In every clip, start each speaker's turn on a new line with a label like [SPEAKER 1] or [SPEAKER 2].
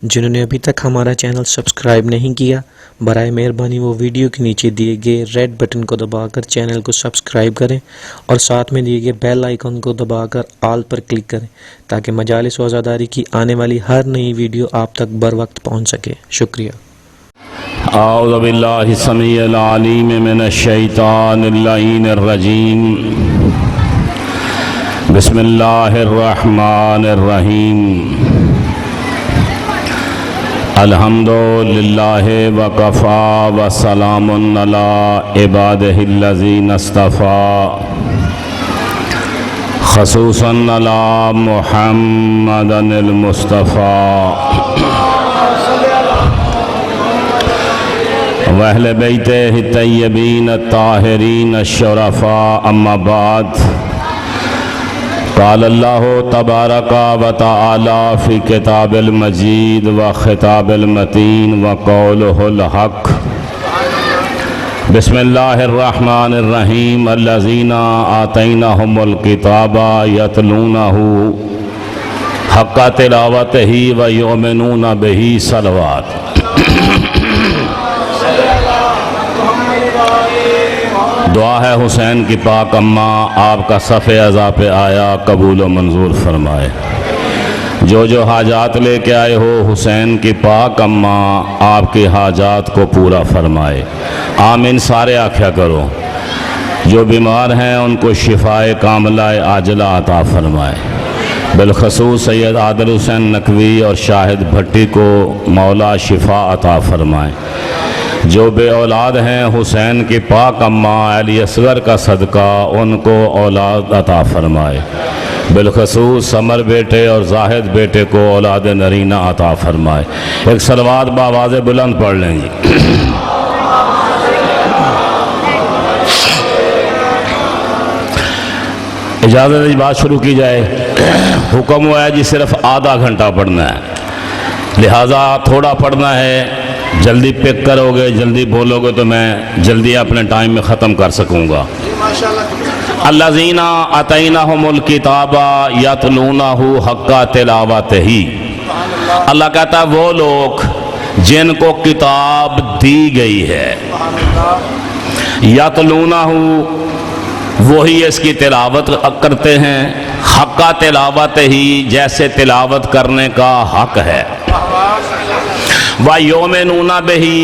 [SPEAKER 1] जिन्होंने अभी तक हमारा चैनल सब्सक्राइब नहीं किया, बराए मेहरबानी वो वीडियो के नीचे दिए गए रेड बटन को दबाकर चैनल को सब्सक्राइब करें और साथ में दिए गए बेल आइकन को दबाकर ऑल पर क्लिक करें ताकि मजालिस वज़ादारी की आने वाली हर नई वीडियो आप तक बर वक्त पहुँच सके। शुक्रिया।
[SPEAKER 2] औज़ु बिल्लाहि समीइल अलीम मिनश्शैतानिर रजीम। बिस्मिल्लाहिर रहमानिर रहीम। अल्हम्दुलिल्लाहि व कफ़ा व सलामुन अला इबादिहिल्लज़ीना इस्तफ़ा ख़ुसूसन अला मुहम्मदिनिल मुस्तफ़ा व अहले बैतिहि तय्यबीन ताहिरीन शुरफ़ा अम्मा बाद। क़ाल अल्लाहु तबारका व तआला फ़ी किताबिल मजीद व खिताबिल मतीन व क़ौलुहुल हक़। बिस्मिल्लाहिर रहमानिर रहीम। अल्लज़ीना आतैनाहुमुल किताबा यतलूनहु हक़्क़ तिलावतिही व युमिनूना बिही। सलवात। दुआ है हुसैन की पाक अम्मा आपका सफ़े अज़ा पे आया कबूल व मंजूर फरमाए। जो जो हाजात लेके आए हो हुसैन की पाक अम्मा आपके हाजात को पूरा फरमाए। आमीन सारे आख्या करो। जो बीमार हैं उनको शिफाए कामलाए आजला अता फरमाए। बिलखसूस सैयद आदिल हुसैन नकवी और शाहिद भट्टी को मौला शिफा अता फरमाए। जो बे औलाद हैं हुसैन की पाक अम्मा अली असगर का सदका उनको औलाद अता फरमाए। बिलखसूस समर बेटे और जाहिद बेटे को औलाद नरीना अता फरमाए। एक सलवात बावाज़े बुलंद पढ़ लें जी। इजाज़त है बात शुरू की जाए। हुक्म हुआ है जी सिर्फ आधा घंटा पढ़ना है, लिहाजा थोड़ा पढ़ना है। जल्दी पिक करोगे, जल्दी बोलोगे तो मैं जल्दी अपने टाइम में ख़त्म कर सकूँगा। अल्लज़ीना आतैनाहुमुल किताबा यतलूनहु हक़्क़ तिलावतिही। अल्लाह कहता है वो लोग जिनको किताब दी गई है, यतलूनहु वही इसकी तिलावत करते हैं। हक़्क़ तिलावतिही जैसे तिलावत करने का हक है। व युमिनूना बिही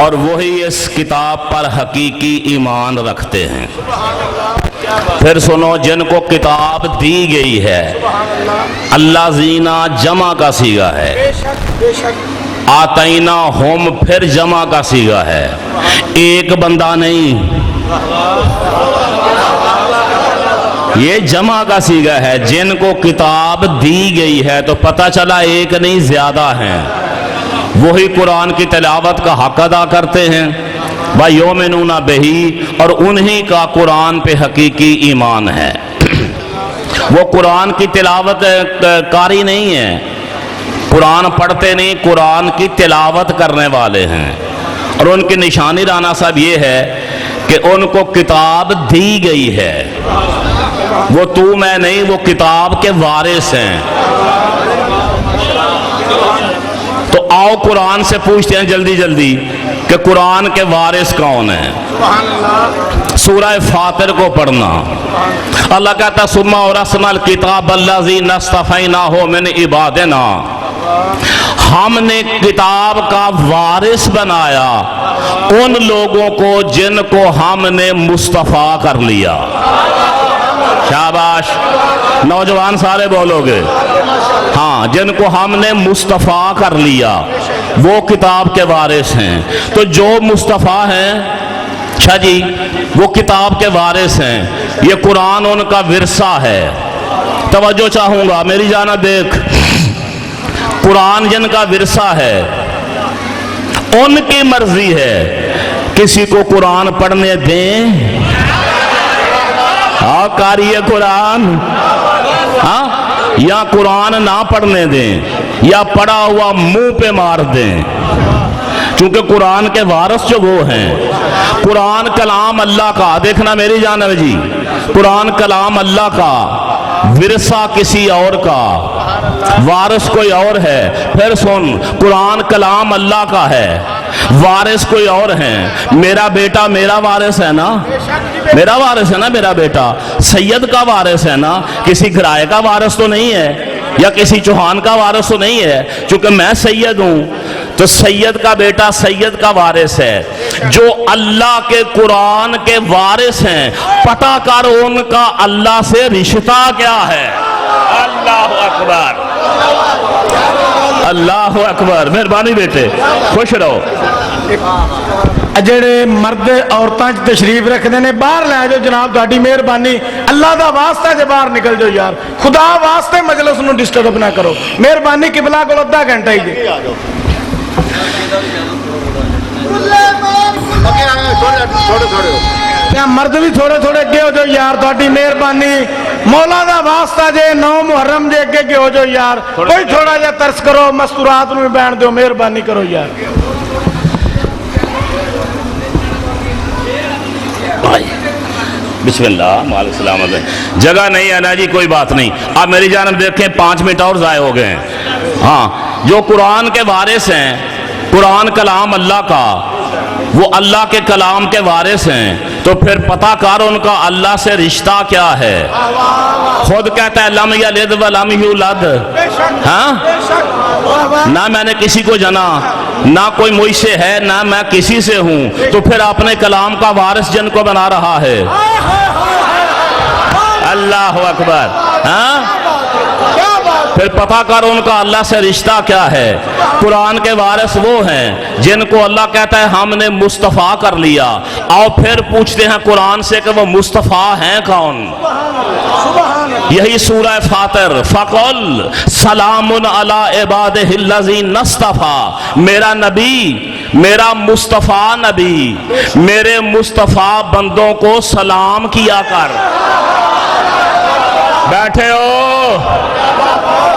[SPEAKER 2] और वही इस किताब पर हकीकी ईमान रखते हैं। फिर सुनो, जिनको किताब दी गई है, अल्लाज़ीना जमा का सीगा है, आतैना हुम फिर जमा का सीगा है, एक बंदा नहीं, ये जमा का सीगा है। जिनको किताब दी गई है तो पता चला एक नहीं ज्यादा हैं। वही कुरान की तिलावत का हक अदा करते हैं। व युमिनूना बिही और उन्हीं का कुरान पे हकीकी ईमान है। वो कुरान की तिलावत कारी नहीं है, कुरान पढ़ते नहीं, कुरान की तिलावत करने वाले हैं। और उनकी निशानी राना साहब ये है कि उनको किताब दी गई है। वो तू मैं नहीं, वो किताब के वारिस हैं। तो आओ कुरान से पूछते हैं जल्दी जल्दी कि कुरान के वारिस कौन है। सूरह फातिर को पढ़ना। अल्लाह कहता सुम्मा औरसनल किताब अल्लज़ीना इस्तफ़ैनाहु मिन इबादिना। हमने किताब का वारिस बनाया उन लोगों को जिनको हमने मुस्तफ़ा कर लिया। शाबाश, नौजवान सारे बोलोगे हाँ। जिनको हमने मुस्तफ़ा कर लिया वो किताब के वारिस हैं। तो जो मुस्तफ़ा हैं, अच्छा जी, वो किताब के वारिस हैं। ये कुरान उनका विरसा है। तवज्जो चाहूँगा, मेरी जाना देख। कुरान जिनका विरसा है उनकी मर्जी है किसी को कुरान पढ़ने दें। हाँ, कारिए कुरान, हाँ, या कुरान ना पढ़ने दें या पढ़ा हुआ मुंह पे मार दें। क्योंकि कुरान के वारिस जो वो हैं। कुरान कलाम अल्लाह का, देखना मेरी जानब जी, कुरान कलाम अल्लाह का, विरसा किसी और का। वारिस कोई और है। फिर सुन, कुरान कलाम अल्लाह का है, वारिस कोई और है। मेरा बेटा मेरा वारिस है ना, मेरा वारिस है ना, मेरा बेटा सैयद का वारिस है ना, किसी किराए का वारिस तो नहीं है, या किसी चौहान का वारिस तो नहीं है। चूंकि मैं सैयद हूं तो सैयद का बेटा सैयद का वारिस है। जो अल्लाह के कुरान के वारिस हैं, पता कर उनका अल्लाह से रिश्ता क्या है। अल्लाह अकबर, अल्लाह अकबर। मेहरबानी बेटे, खुश रहो।
[SPEAKER 3] ਜਿਹੜੇ ਮਰਦ ਔਰਤਾਂ 'ਚ ਤਸ਼ਰੀਫ ਰੱਖਦੇ ਨੇ ਬਾਹਰ ਲੈ ਜਾਓ ਜਨਾਬ, ਤੁਹਾਡੀ ਮਿਹਰਬਾਨੀ। ਅੱਲਾ ਦਾ ਵਾਸਤਾ ਜੇ ਬਾਹਰ ਨਿਕਲ ਜਾਓ ਯਾਰ, ਖੁਦਾ ਵਾਸਤੇ ਮਜਲਿਸ ਨੂੰ ਡਿਸਟਰਬ ਨਾ ਕਰੋ, ਮਿਹਰਬਾਨੀ। ਕਿਬਲਾ ਕੋਲ ਅੱਧਾ ਘੰਟਾ ਹੀ ਜੇ मर्द भी थोड़े थोड़े अगे हो जाओ यार, थोड़ी मेहरबानी। मौला दा वास्ता जे 9 मुहर्रम जे अगे अगे हो जाओ यार, कोई थोड़ा जा तरस करो, मस्तूरात नूं भी बैठ दो, मेहरबानी करो यार।
[SPEAKER 2] बिस्मिल्लाह, मालिक सलामत है। जगह नहीं है ना जी, कोई बात नहीं। आप मेरी जानब देखें, 5 मिनट और ज़ाय हो गए हैं। हाँ, जो कुरान के वारिस हैं, कुरान कलाम अल्लाह का, वो अल्लाह के कलाम के वारिस हैं, तो फिर पता कर उनका अल्लाह से रिश्ता क्या है। खुद कहता है लम यलिद व लम यूलद, हाँ, ना मैंने किसी को जना, ना कोई मुझसे है, ना मैं किसी से हूं, तो फिर अपने कलाम का वारिस जिनको बना रहा है। अल्लाह अकबर। हाँ, फिर पता कर उनका अल्लाह से रिश्ता क्या है। कुरान के वारिस वो हैं जिनको अल्लाह कहता है हमने मुस्तफ़ा कर लिया। और फिर पूछते हैं कुरान से कि वो मुस्तफ़ा हैं कौन। यही सूरह फातिर, फ़क़ुल सलामुन अला इबादिहिल्लज़ी नस्तफ़ा। मेरा नबी, मेरा मुस्तफ़ा नबी, मेरे मुस्तफ़ा बंदों को सलाम किया कर। बैठे हो,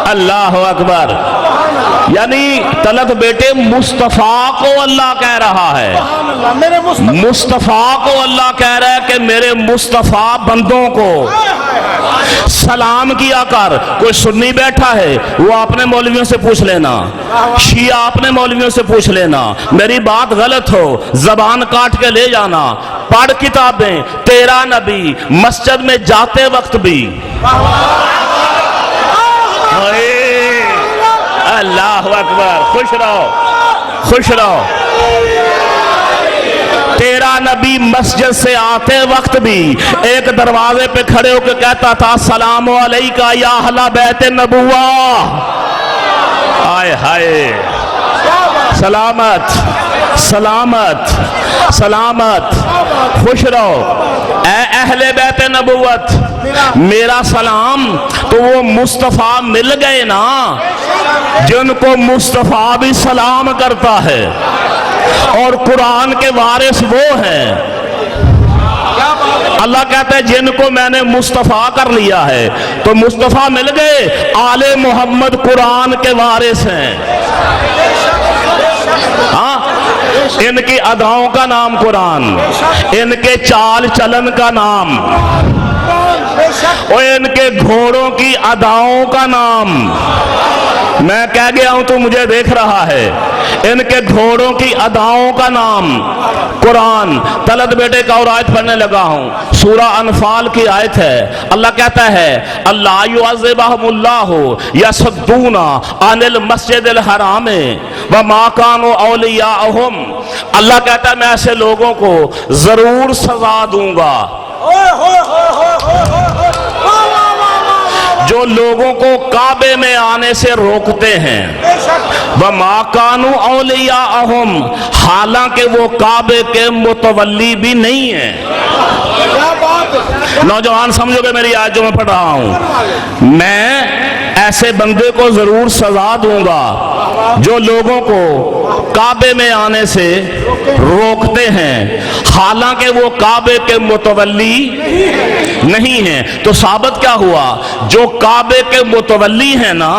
[SPEAKER 2] अल्लाह अकबर। यानी तलत बेटे मुस्तफ़ा को अल्लाह कह रहा है, मुस्तफ़ा को अल्लाह कह रहा है कि मेरे मुस्तफ़ा बंदों को सलाम किया कर। कोई सुन्नी बैठा है, वो अपने मौलवियों से पूछ लेना, शिया अपने मौलवियों से पूछ लेना। मेरी बात गलत हो जबान काट के ले जाना। पढ़ किताबें, तेरा नबी मस्जिद में जाते वक्त भी, अल्लाह अकबर। खुश रहो, खुश रहो। तेरा नबी मस्जिद से आते वक्त भी एक दरवाजे पे खड़े होकर कहता था सलाम अलैका या अहला बैत नबुव्वा। आय हाय, सलामत सलामत सलामत, खुश रहो ए अहले बैत नबुव्वत। मेरा सलाम तो वो मुस्तफ़ा मिल गए ना जिनको मुस्तफ़ा भी सलाम करता है, और कुरान के वारिस वो हैं। अल्लाह कहता है जिनको मैंने मुस्तफ़ा कर लिया है, तो मुस्तफ़ा मिल गए। आले मोहम्मद कुरान के वारिस हैं। हाँ, इनकी अदाओं का नाम कुरान, इनके चाल चलन का नाम, और इनके घोड़ों की अदाओं का नाम। मैं कह गया हूं तो मुझे देख रहा है। इनके घोड़ों की अदाओं का नाम कुरान। तलत बेटे का और आयत पढ़ने लगा हूं, सूरा अनफाल की आयत है। अल्लाह कहता है अल्लाह युअज़्ज़िबहुमुल्लाहु यसद्दूना अनिल मस्जिदिल हराम व मा कानू औलियाहुम। अल्लाह कहता है मैं ऐसे लोगों को जरूर सजा दूंगा जो लोगों को काबे में आने से रोकते हैं। वह माकानू औलियाहुम, हालांकि वो काबे के मुतवल्ली भी नहीं है। नौजवान समझोगे मेरी आज जो मैं पढ़ रहा हूं, मैं ऐसे बंदे को जरूर सजा दूंगा जो लोगों को काबे में आने से रोकते हैं, हालांकि वो काबे के मुतवल्ली नहीं है। तो साबित क्या हुआ, जो काबे के मुतवल्ली हैं ना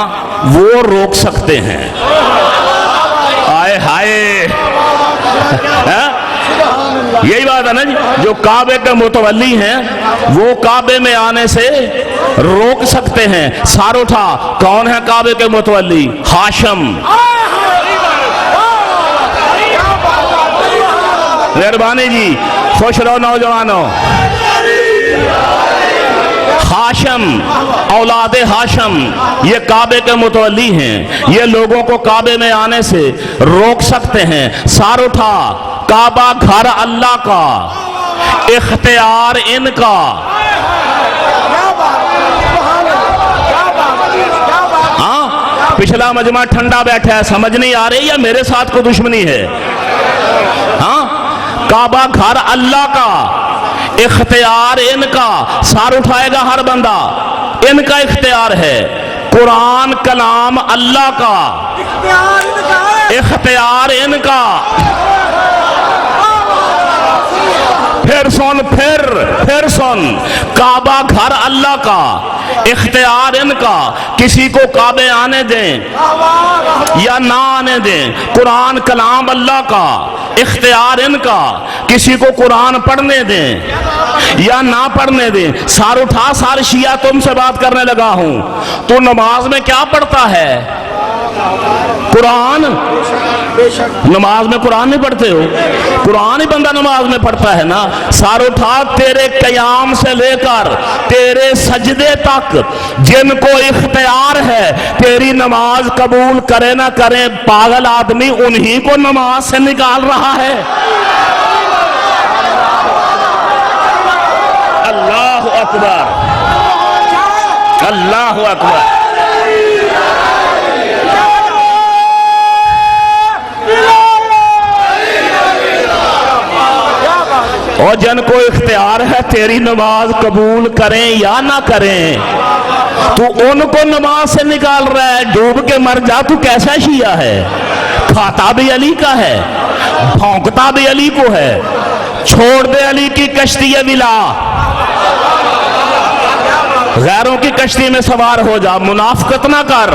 [SPEAKER 2] वो रोक सकते हैं। आए हाय, यही बात है ना जी। जो काबे के मुतवल्ली हैं वो काबे में आने से रोक सकते हैं। सार उठा, कौन है काबे के मुतवल्ली? हाशम। मेहरबानी जी, खुश रहो नौजवानों। हाशम, औलादे हाशम, ये काबे के मुतवल्ली हैं। ये लोगों को काबे में आने से रोक सकते हैं। सार उठा, काबा घर अल्लाह का, इख्तियार इनका। हाँ, पिछला मजमा ठंडा बैठा है, समझ नहीं आ रही या मेरे साथ कोई दुश्मनी है? हाँ, काबा घर अल्लाह का, इख्तियार इनका। सार उठाएगा हर बंदा, इनका इख्तियार है। कुरान कलाम अल्लाह का, इख्तियार इनका। फिर सुन, फिर सुन, काबा घर अल्लाह का, इख्तियार इनका। किसी को काबे आने दें या ना आने दें, कुरान कलाम अल्लाह का, इख्तियार इनका। किसी को कुरान पढ़ने दें या ना पढ़ने दें। सार उठा, सार शिया तुमसे बात करने लगा हूं। तू नमाज में क्या पढ़ता है? कुरान। नमाज में कुरान नहीं पढ़ते हो? कुरान ही बंदा नमाज में पढ़ता है ना। सार उठा, तेरे कयाम से लेकर तेरे सजदे तक जिनको इख्तियार है तेरी नमाज कबूल करे ना करे, पागल आदमी उन्हीं को नमाज से निकाल रहा है। अल्लाह अकबर, अल्लाह अकबर। और जिनको इख्तियार है तेरी नमाज कबूल करें या ना करें, तू उनको नमाज से निकाल रहा है। डूब के मर जा, तू कैसा शिया है? खाता भी अली का है, भौंकता भी अली को है। छोड़ दे अली की कश्ती विला, गैरों की कश्ती में सवार हो जा। मुनाफिकत ना कर।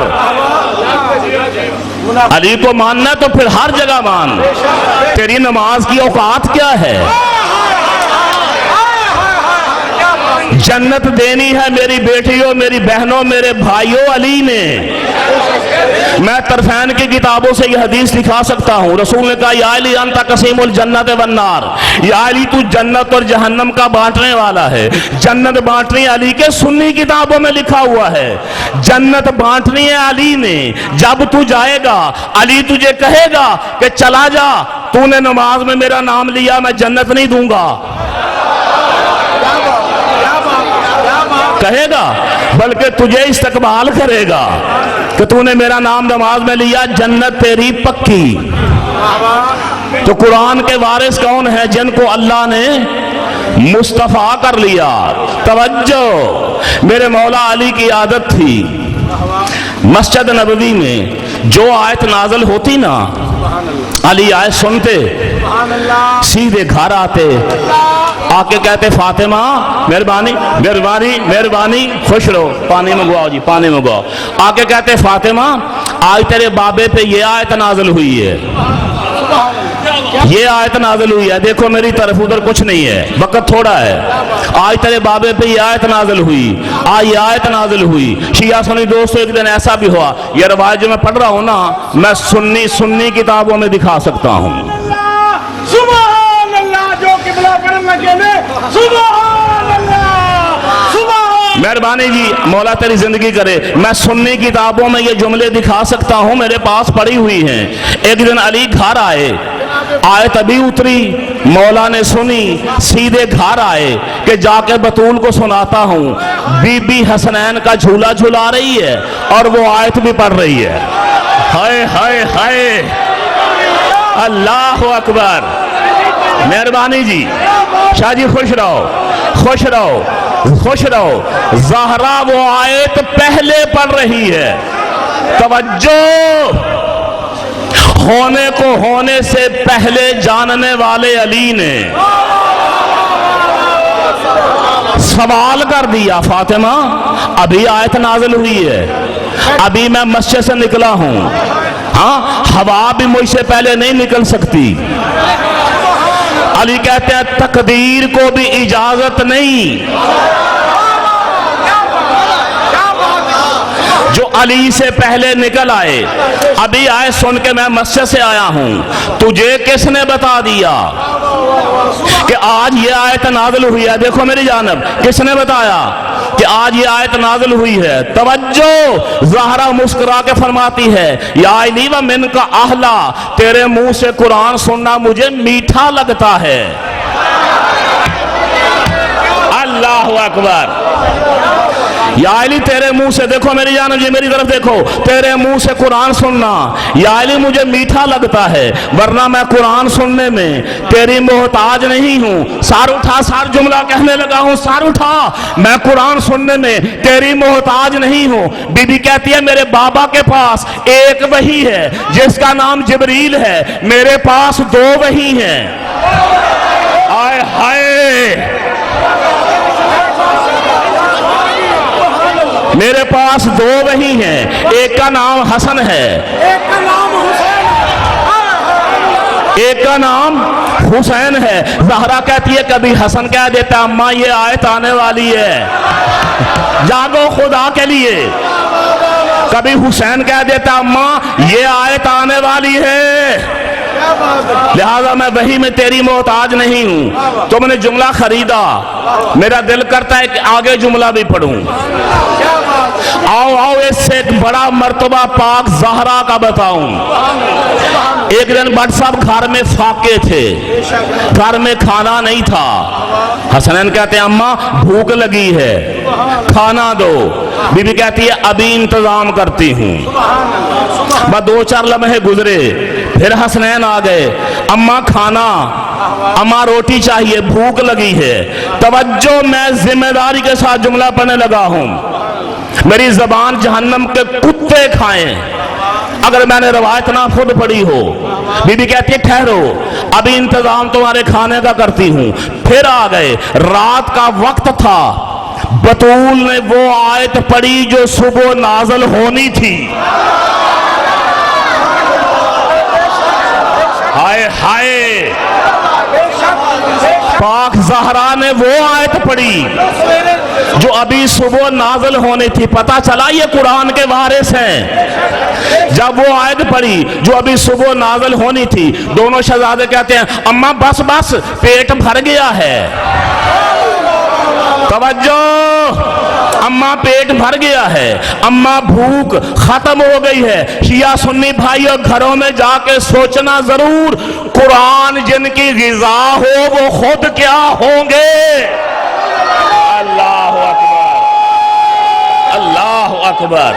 [SPEAKER 2] अली को मानना तो फिर हर जगह मान। तेरी नमाज की औकात क्या है? जन्नत देनी है मेरी बेटियों, मेरी बहनों, मेरे भाइयों, अली ने। मैं तरफैन की किताबों से यह हदीस दिखा सकता हूँ। रसूल ने कहा, या अली अंता कसीमुल जन्नत वन्नार, या अली तू जन्नत और जहन्नम का बांटने वाला है। जन्नत बांटनी अली के सुन्नी किताबों में लिखा हुआ है। जन्नत बांटनी है अली ने। जब तू जाएगा, अली तुझे कहेगा कि चला जा, तूने नमाज में मेरा नाम लिया, मैं जन्नत नहीं दूंगा, कहेगा, बल्कि तुझे इस्तकबाल करेगा कि तूने मेरा नाम नमाज में लिया, जन्नत तेरी पक्की। तो कुरान के वारिस कौन है? जिनको अल्लाह ने मुस्तफा कर लिया। तवज्जो, मेरे मौला अली की आदत थी, मस्जिद नबवी में जो आयत नाजल होती ना, अली आयत सुनते, सीधे घर आते, आके कहते, फातिमा मेहरबानी मेहरबानी मेहरबानी, खुश रहो, पानी मंगवाओ जी, पानी मंगवाओ। आके कहते, फातिमा आज तेरे बाबे पे ये आयत नाजल हुई है, ये आयत नाजल हुई है, देखो मेरी तरफ, उधर कुछ नहीं है, वक्त थोड़ा है। आज तेरे बाबे पे ये आयत नाजल हुई, आज ये आयत नाजल हुई। शिया सुन्नी दोस्तों, एक दिन ऐसा भी हुआ, ये रवायत जो मैं पढ़ रहा हूं ना, मैं सुन्नी किताबों में दिखा सकता हूं। मेहरबानी जी, मौला तेरी जिंदगी करे। मैं सुन्नी किताबों में ये जुमले दिखा सकता हूं, मेरे पास पड़ी हुई हैं। एक दिन अली घर आए, आयत अभी उतरी, मौला ने सुनी, सीधे घर आए कि जाके बतूल को सुनाता हूं। बीबी हसनैन का झूला झूला रही है और वो आयत भी पढ़ रही है। हाय हाय हाय, अल्लाह अकबर। मेहरबानी जी, शाह जी खुश रहो, खुश रहो, खुश रहो। ज़हरा वो आयत पहले पढ़ रही है। तवज्जो, होने को होने से पहले जानने वाले अली ने सवाल कर दिया, फातिमा अभी आयत नाज़िल हुई है, अभी मैं मस्जिद से निकला हूं, हाँ हवा भी मुझसे पहले नहीं निकल सकती। अली कहते हैं तकदीर को भी इजाजत नहीं, जो अली से पहले निकल आए, अभी आए सुन के मैं मस्जिद से आया हूं, तुझे किसने बता दिया कि आज ये आयत नाज़िल हुई है? देखो मेरी जानब, किसने बताया कि आज ये आयत नाज़िल हुई है? तवज्जो, ज़हरा मुस्कुरा के फरमाती है, या अली व मिन का आहला, तेरे मुंह से कुरान सुनना मुझे मीठा लगता है। अल्लाह अकबर। या अली तेरे मुंह से, देखो मेरी जान जी मेरी तरफ देखो, तेरे मुंह से कुरान सुनना या अली मुझे मीठा लगता है, वरना मैं कुरान सुनने में तेरी मोहताज नहीं हूं। सार उठा, सार जुमला कहने लगा हूं, सार उठा, मैं कुरान सुनने में तेरी मोहताज नहीं हूं। बीबी कहती है मेरे बाबा के पास एक वही है जिसका नाम जिब्रील है, मेरे पास दो वही हैं। आय हाय, मेरे पास दो वही हैं, एक का नाम हसन है, एक का नाम हुसैन, एक का नाम हुसैन है। ज़हरा कहती है कभी हसन कह देता अम्मा ये आयत आने वाली है, जागो खुदा के लिए। कभी हुसैन कह देता अम्मा ये आयत आने वाली है, लिहाजा मैं वही में तेरी मोहताज नहीं हूं। तुमने जुमला खरीदा, मेरा दिल करता है कि आगे जुमला भी पढ़ूं। आओ आओ, इससे एक बड़ा मर्तबा पाक ज़हरा का बताऊं। एक दिन भट्ट साहब घर में फाके थे, घर में खाना नहीं था। हसनैन कहते हैं अम्मा भूख लगी है, खाना दो। बीबी कहती है अभी इंतजाम करती हूं। बस 2-4 लम्हे गुजरे, फिर हसनैन आ गए, अम्मा खाना, अम्मा रोटी चाहिए, भूख लगी है। तवज्जो, मैं जिम्मेदारी के साथ जुमला पढ़ने लगा हूं। मेरी जबान जहन्नम के कुत्ते खाएं अगर मैंने रवायत ना खुद पढ़ी हो। बीबी कहती है ठहरो, अभी इंतजाम तुम्हारे खाने का करती हूं। फिर आ गए, रात का वक्त था, बतूल ने वो आयत पढ़ी जो सुबह नाज़िल होनी थी। हाय हाय, पाक ज़हरा ने वो आयत पढ़ी जो अभी सुबह नाज़िल होनी थी। पता चला ये कुरान के वारिस हैं। जब वो आयत पढ़ी जो अभी सुबह नाज़िल होनी थी, दोनों शहजादे कहते हैं अम्मा बस बस, पेट भर गया है। तवज्जो, अम्मा पेट भर गया है, अम्मा भूख खत्म हो गई है। शिया सुन्नी भाइयों, घरों में जाके सोचना जरूर, कुरान जिनकी ग़िज़ा हो वो खुद क्या होंगे। अल्लाह अकबर, अल्लाह अकबर।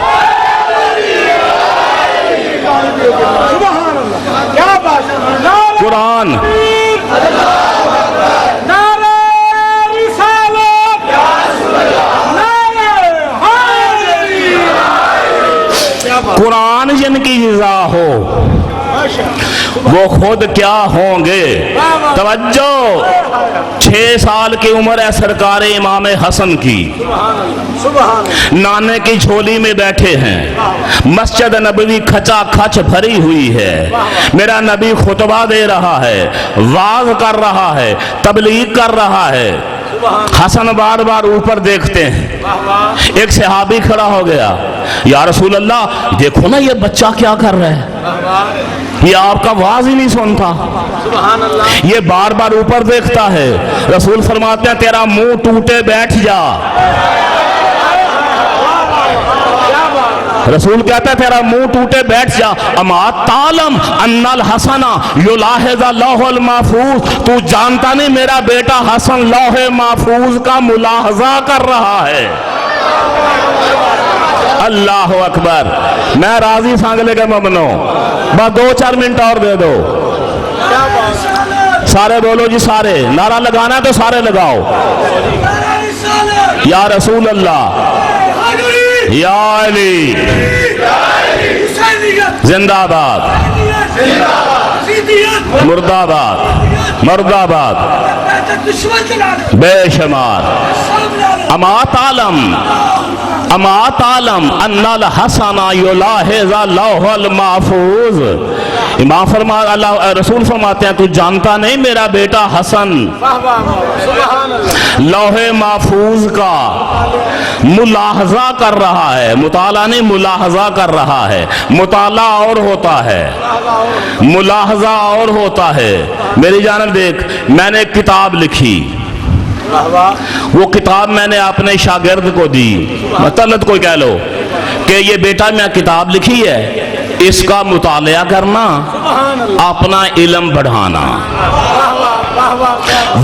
[SPEAKER 2] कुरान कुरान जिनकी ग़िज़ा हो वो खुद क्या होंगे। तवज्जो, 6 साल की उम्र है सरकार इमाम हसन की, नाने की झोली में बैठे हैं, मस्जिद नबवी खचा खच भरी हुई है। मेरा नबी खुतबा दे रहा है, वाज कर रहा है, तबलीग कर रहा है। हसन बार बार ऊपर देखते हैं। एक सहाबी खड़ा हो गया, या रसूल अल्लाह देखो ना ये बच्चा क्या कर रहा है, ये आपका वाज ही नहीं सुनता, ये बार बार ऊपर देखता है। रसूल फरमाते हैं तेरा मुंह टूटे बैठ जा। रसूल कहता है तेरा मुंह टूटे बैठ जा। अमा तालम अन्नल हसना युलाहिज़ा लौहुल महफूज, तू जानता नहीं मेरा बेटा हसन लौहे महफूज का मुलाहजा कर रहा है। अल्लाह अकबर। मैं राजी सांगले के ममनो, बस 2-4 मिनट और दे दो। सारे बोलो जी, सारे नारा लगाना तो सारे लगाओ। या रसूल अल्लाह, या अली जिंदाबाद, मुर्दाबाद, मुर्दाबाद, बेशुमार। अमा तालम अमा तालम अन्नल हसना युलाहिज़ा लौहल महफूज। इमाम फरमा अल्लाह रसूल फरमाते हैं तू जानता नहीं मेरा बेटा हसन लौहे महफूज का मुलाहजा कर रहा है, मुताला नहीं मुलाहजा कर रहा है। मुताला और होता है, मुलाहजा और होता है। मेरी जानब देख, मैंने एक किताब लिखी, वो किताब मैंने अपने शागिर्द को दी, मतलब कोई कह लो कि ये बेटा मैं किताब लिखी है, इसका मुताला करना, अपना इल्म बढ़ाना।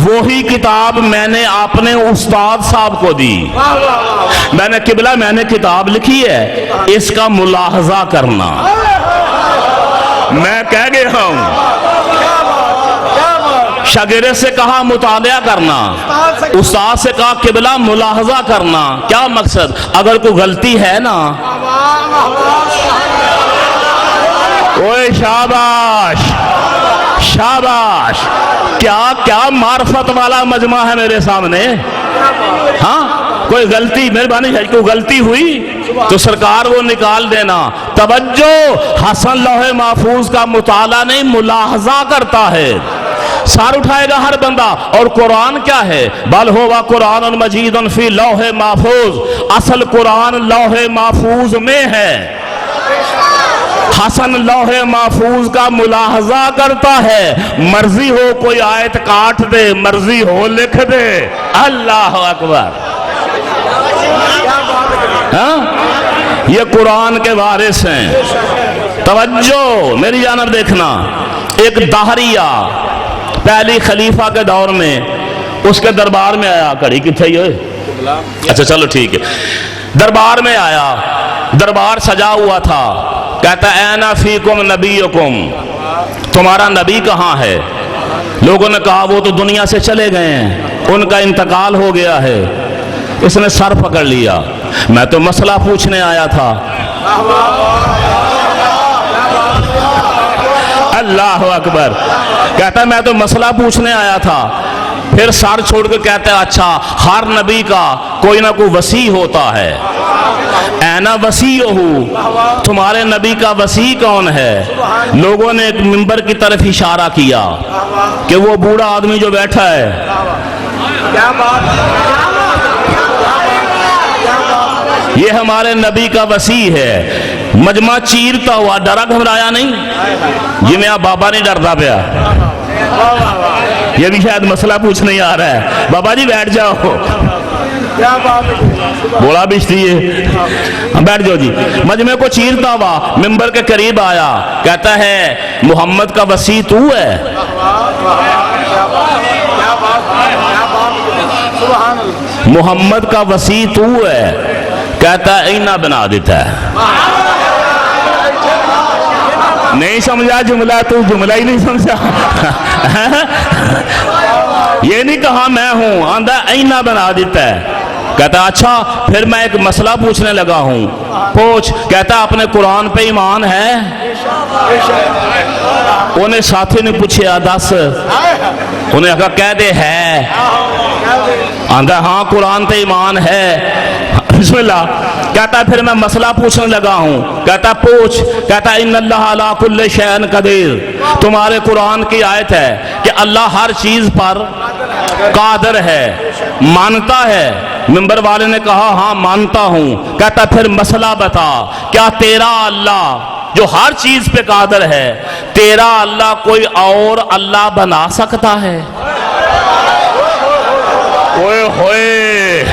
[SPEAKER 2] वही किताब मैंने अपने उस्ताद साहब को दी, मैंने किबला मैंने किताब लिखी है, इसका मुलाहजा करना। मैं कह गया हूं, शागिर्द से कहा मुताला करना, उस्ताद से कहा किबला मुलाहजा करना। क्या मकसद? अगर कोई गलती है ना, ओए शाबाश शाबाश, क्या क्या मार्फत वाला मजमा है मेरे सामने। हाँ, कोई गलती, मेहरबानी है, कोई गलती हुई तो सरकार वो निकाल देना। तवज्जो, हसन लौहे महफूज का मुताला नहीं मुलाहजा करता है। सार उठाएगा हर बंदा। और कुरान क्या है? बल हुवा कुरान मजीदुन फी लौहे महफूज। असल कुरान लौहे महफूज में है। हसन लौहे महफूज का मुलाहजा करता है। मर्जी हो कोई आयत काट दे, मर्जी हो लिख दे। अल्लाह अकबर। हाँ, ये कुरान के वारिस हैं। तवज्जो, मेरी जानब देखना। एक दाहरिया पहली खलीफा के दौर में उसके दरबार में आया। कड़ी किथे ही? अच्छा चलो ठीक है। दरबार में आया, दरबार सजा हुआ था। कहता ऐना फीकुम नबीयुकुम, तुम्हारा नबी कहाँ है? लोगों ने कहा वो तो दुनिया से चले गए हैं, उनका इंतकाल हो गया है। इसने सर पकड़ लिया, मैं तो मसला पूछने आया था। अल्लाह अकबर। कहता मैं तो मसला पूछने आया था। फिर सर छोड़ के कहता है अच्छा, हर नबी का कोई ना कोई वसी होता है। ऐना वसी हो, तुम्हारे नबी का वसी कौन है? लोगों ने एक मिंबर की तरफ इशारा किया कि वो बूढ़ा आदमी जो बैठा है। क्या बात, ये हमारे नबी का वसी है। मजमा चीरता हुआ, डरा घबराया नहीं। जिन्हें आप बाबा नहीं डरता पाया, ये भी शायद मसला पूछने आ रहा है। बाबा जी बैठ जाओ। क्या बात, बोला बिश्ती है, बैठ जाओ जी। मजमे को चीरता हुआ मिंबर के करीब आया। कहता है मोहम्मद का वसी तू है? मोहम्मद का वसी तू है? कहता है इना बना देता है। नहीं समझा जुमला? तू जुमला ही नहीं समझा। ये नहीं कहा मैं हूं, आंदा ऐना बना देता है। कहता अच्छा, फिर मैं एक मसला पूछने लगा हूं। पूछ। कहता अपने कुरान पे ईमान है? उन्हें साथी ने पूछा दस। उन्हें कहा कह दे है। आंदा हाँ कुरान पे ईमान है। बिस्मिल्लाह। कहता फिर मैं मसला पूछने लगा हूं। कहता पूछ। कहता इन्नल्लाह अला कुल्ली शैइन कदीर, तुम्हारे कुरान की आयत है कि अल्लाह हर चीज पर कादर है, मानता है। मिंबर वाले ने कहा हाँ मानता हूं। कहता फिर मसला बता, क्या तेरा अल्लाह जो हर चीज पे कादर है, तेरा अल्लाह कोई और अल्लाह बना सकता है? ओए होए,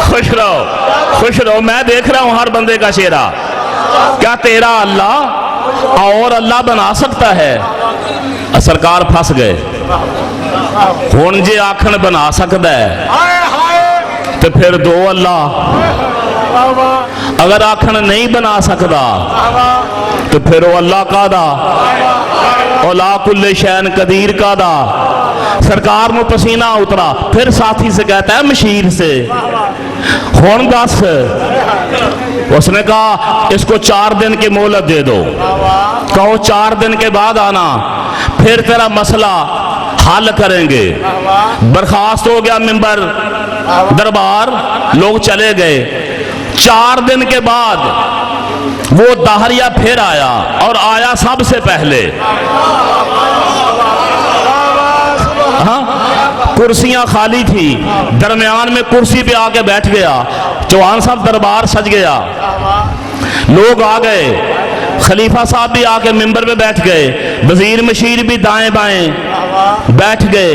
[SPEAKER 2] खुश रहो खुश रहो, मैं देख रहा हूं हर बंदे का चेहरा। क्या तेरा अल्लाह और अल्लाह बना सकता है? सरकार फंस गए। हुण जे आखन बना सकता है तो फिर दो अल्लाह, अगर आखन नहीं बना सकता तो फिर वो अल्लाह कादा, औला कुल्ले शैन कदीर कादा। सरकार में पसीना उतरा। फिर साथी से कहता है मशीर से, हुण दस। उसने कहा इसको 4 दिन की मोहलत दे दो। कहो 4 दिन के बाद आना, फिर तेरा मसला हल करेंगे। बर्खास्त हो गया मिंबर, दरबार, लोग चले गए। 4 दिन के बाद वो दाहरिया फिर आया और आया सबसे पहले। हाँ, कुर्सियां खाली थी, दरमियान में कुर्सी पे आके बैठ गया। चौहान साहब दरबार सज गया, लोग आ गए, खलीफा साहब भी आके मिंबर पे बैठ गए, वजीर मशीर भी दाएं बाएं बैठ गए।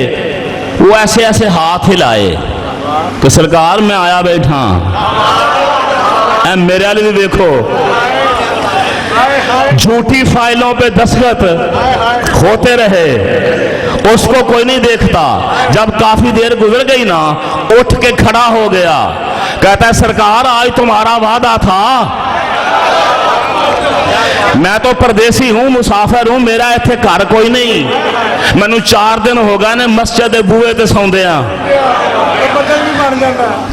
[SPEAKER 2] वो ऐसे ऐसे हाथ हिलाए कि सरकार मैं आया बैठा, मेरे वाले भी देखो। झूठी फाइलों पे दस्तखत होते रहे, उसको कोई नहीं देखता। जब काफी देर गुजर गई ना, उठ के खड़ा हो गया, कहता है सरकार आज तुम्हारा वादा था, मैं तो परदेसी हूं, मुसाफिर हूं, मेरा इत्थे घर कोई नहीं, मैनू 4 दिन हो गए ने मस्जिद के बूहे ते सौंदे आ,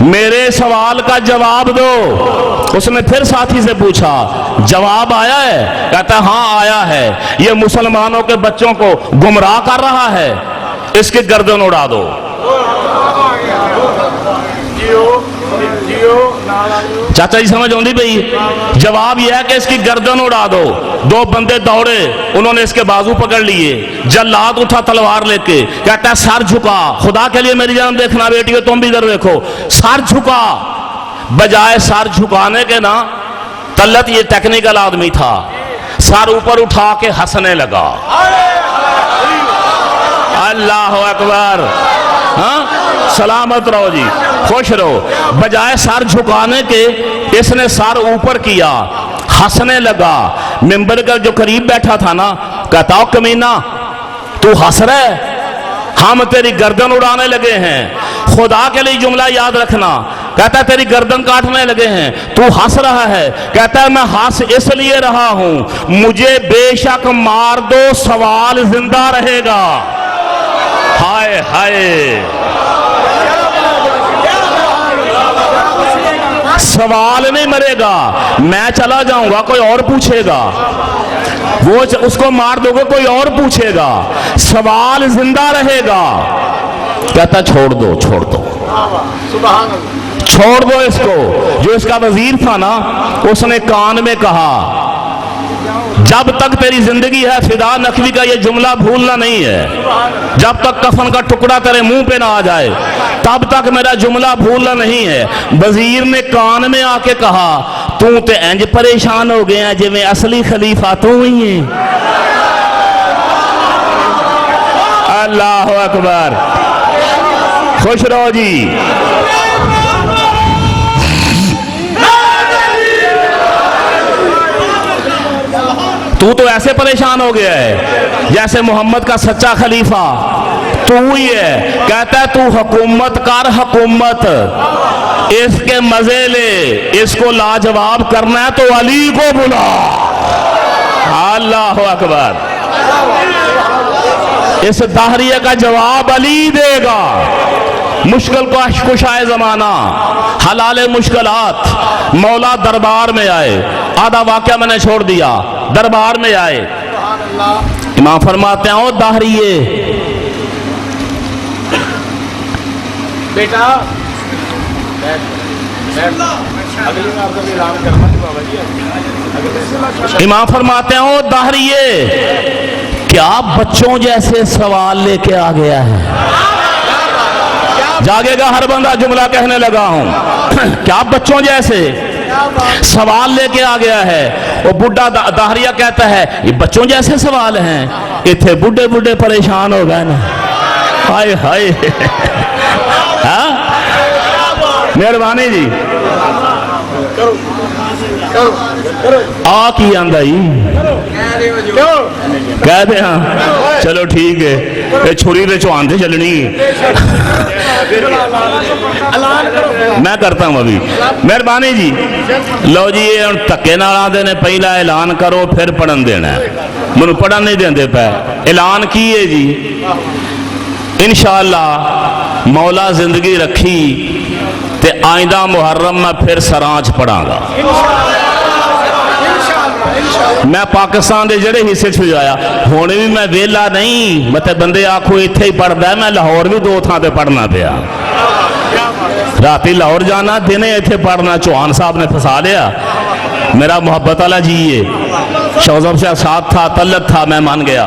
[SPEAKER 2] मेरे सवाल का जवाब दो। उसने फिर साथी से पूछा जवाब आया है? कहता हाँ आया है, ये मुसलमानों के बच्चों को गुमराह कर रहा है, इसकी गर्दन उड़ा दो। चाचा जी समझ आती भाई? जवाब यह है कि इसकी गर्दन उड़ा दो। 2 बंदे दौड़े, उन्होंने इसके बाजू पकड़ लिए, जल्लाद उठा तलवार लेके, कहता है सर झुका, खुदा के लिए मेरी जान देखना बेटी, तुम भी इधर देखो, सर झुका। बजाय सर झुकाने के ना, तल्लत ये टेक्निकल आदमी था, सर ऊपर उठा के हंसने लगा। अल्लाह अकबर। हाँ, सलामत रहो जी, खुश रहो। बजाय सर झुकाने के इसने सर ऊपर किया, हंसने लगा। मिंबर का जो करीब बैठा था ना, कहता हो कमीना तू हंस रहा है, हम तेरी गर्दन उड़ाने लगे हैं। खुदा के लिए जुमला याद रखना, कहता है तेरी गर्दन काटने लगे हैं, तू हंस रहा है। कहता है मैं हंस इसलिए रहा हूं, मुझे बेशक मार दो, सवाल जिंदा रहेगा। हाय हाय, सवाल नहीं मरेगा, मैं चला जाऊंगा कोई और पूछेगा, वो उसको मार दोगे कोई और पूछेगा, सवाल जिंदा रहेगा। कहता छोड़ दो, छोड़ दो, छोड़ दो इसको। जो इसका वजीर था ना, उसने कान में कहा जब तक तेरी जिंदगी है फिदा नकवी का ये जुमला भूलना नहीं है, जब तक कफन का टुकड़ा तेरे मुंह पे ना आ जाए तब तक मेरा जुमला भूलना नहीं है। वजीर ने कान में आके कहा तू तो इंज परेशान हो गया जिवें असली खलीफा तू ही है। अल्लाह अकबर, खुश रहो जी। तू तो ऐसे परेशान हो गया है जैसे मोहम्मद का सच्चा खलीफा तू ही है। कहता है तू हुकूमत कर, हुकूमत, इसके मजे ले, इसको लाजवाब करना है तो अली को बुला। अल्लाह अकबर। इस दाहरिया का जवाब अली देगा। मुश्किल को कुशाए जमाना, हलाले मुश्किलात, मौला दरबार में आए। आधा वाक्या मैंने छोड़ दिया। दरबार में आए, इमाम फरमाते हैं ओ दाहरिये बेटा, इमाम फरमाते हैं ओ दाहरिये क्या बच्चों जैसे सवाल लेके आ गया है? जागेगा हर बंदा, जुमला कहने लगा हूं। क्या बच्चों जैसे सवाल लेके आ गया है? वो बुढ़ा दाहरिया कहता है ये बच्चों जैसे सवाल हैं, इतने बुढ़े बुढ़े परेशान हो गए ना। हाय हाय। हाँ, मेहरबानी जी। आ की आंदा ही कह दे। हाँ चलो ठीक है, छुरी दे चौहान से चलनी मैं करता हूं अभी। मेहरबानी जी। लो जी, ये धक्के नाल आंदे ने पहला ऐलान करो फिर पढ़न देना है, मैनू पढ़न नहीं देंदे पे। ऐलान की है जी, इंशाअल्लाह मौला जिंदगी रखी ते आइंदा मुहर्रम में फिर सरांच पढ़ांगा। मैं पाकिस्तान के जेड़े हिस्से च आया हुणे भी मैं वेला नहीं, मतलब बंदे आखो इत्थे ही पढ़दा, मैं लाहौर भी 2 थां ते पढ़ना पिया। राती लाहौर जाना, दिने इत्थे पढ़ना। चौहान साहब ने फंसा लिया। मेरा मोहब्बत वाला जी ये शौजब से साथ था, तलत था, मैं मान गया।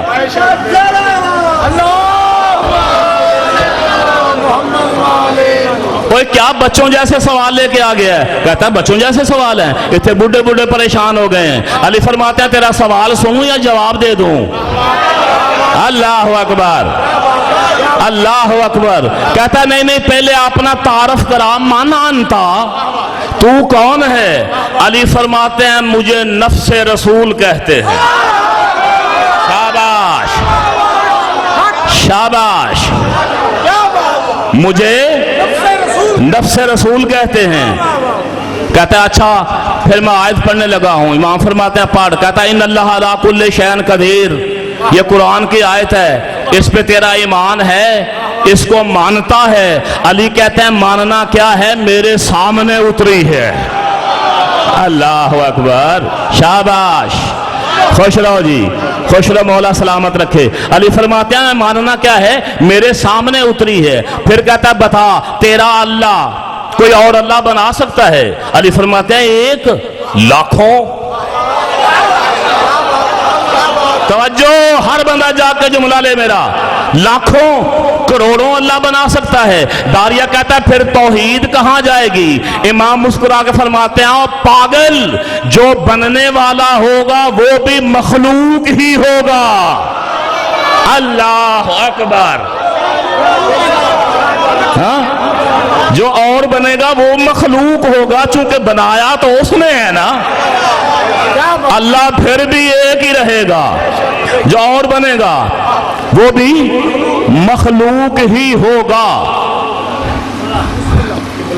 [SPEAKER 2] कोई क्या बच्चों जैसे सवाल लेके आ गया है? कहता है बच्चों जैसे सवाल हैं, इतने बूढ़े बूढ़े परेशान हो गए हैं। अली फरमाते हैं तेरा सवाल सुनूं या जवाब दे दूं? अल्लाह अकबर, अल्लाह अकबर। कहता नहीं नहीं, पहले अपना तारफ करा, माना अंता, तू कौन है? अली फरमाते हैं मुझे नफ्से रसूल कहते हैं। शाबाश शाबाश, मुझे नफ्से रसूल कहते हैं। कहता है अच्छा, फिर मैं आयत पढ़ने लगा हूं। इमाम फरमाते हैं पढ़। कहता है इन्नल्लाह अला कुल्ली शैइन कदीर, ये कुरान की आयत है, इस पे तेरा ईमान है, इसको मानता है? अली कहते हैं मानना क्या है, मेरे सामने उतरी है। अल्लाह अकबर, शाबाश, खुश रहो जी, खुश रहो, मौला सलामत रखे। अली फरमाते हैं मानना क्या है, मेरे सामने उतरी है। फिर कहता है बता तेरा अल्लाह कोई और अल्लाह बना सकता है? अली फरमाते हैं एक लाखों। तवज्जो, हर बंदा जाके जुमला ले मेरा, लाखों करोड़ों अल्लाह बना सकता है। दारिया कहता है फिर तौहीद कहां जाएगी? इमाम मुस्कुरा के फरमाते हैं ओ पागल, जो बनने वाला होगा वो भी मखलूक ही होगा। अल्लाह अकबर। हाँ, जो और बनेगा वो मखलूक होगा, चूंकि बनाया तो उसने है ना। अल्लाह फिर भी एक ही रहेगा, जो और बनेगा वो भी मखलूक ही होगा।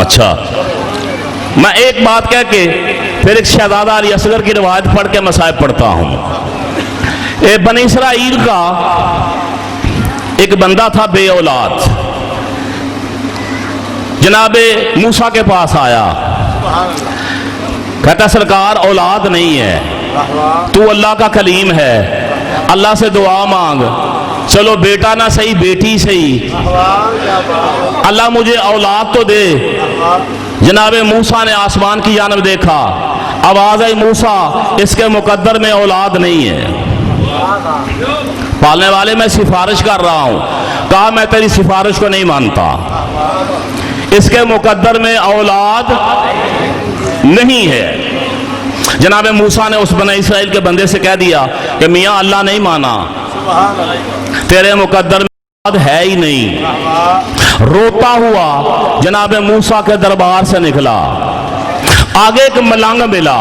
[SPEAKER 2] अच्छा, मैं एक बात कह के फिर एक शहजादा अली असगर की रिवायत पढ़ के मसाइब पढ़ता हूं। एक बनी इसराइल का एक बंदा था बे औलाद, जनाबे मूसा के पास आया, कहता सरकार औलाद नहीं है, तू अल्लाह का कलीम है, अल्लाह से दुआ मांग, चलो बेटा ना सही बेटी सही, अल्लाह मुझे औलाद तो दे। जनाबे मूसा ने आसमान की जानब देखा, आवाज आई मूसा इसके मुकद्दर में औलाद नहीं है। पालने वाले मैं सिफारिश कर रहा हूं। कहा मैं तेरी सिफारिश को नहीं मानता, इसके मुकद्दर में औलाद नहीं है। जनाब मूसा ने उस बने इसराइल के बंदे से कह दिया कि मियां अल्लाह नहीं माना, तेरे मुकद्दर में औलाद है ही नहीं। रोता हुआ जनाब मूसा के दरबार से निकला, आगे एक मलंग मिला,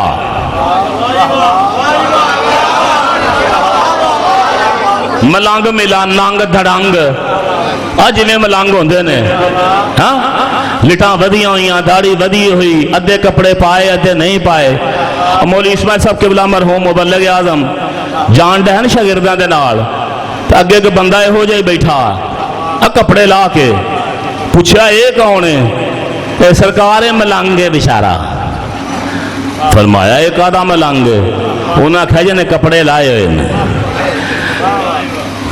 [SPEAKER 2] मलंग मिला, नंग धड़ंग, जिमें मलंग होंगे ने, हाँ लिटा वधिया हुई, दाढ़ी वधी हुई, अद्धे कपड़े पाए अद्धे नहीं पाए। मौली इस्माइल साहब किबला मरहूम मुबल्लिग आज़म जान डे न शागिर्दां दे नाल, ते अगे एक बंदा इहो जिहा बैठा कपड़े ला के, पूछा ये कौन है? सरकार है मलंग है बेचारा। फरमाया एक आधा मलंग, उन्हें आख्या जिन्हें कपड़े लाए हुए ने।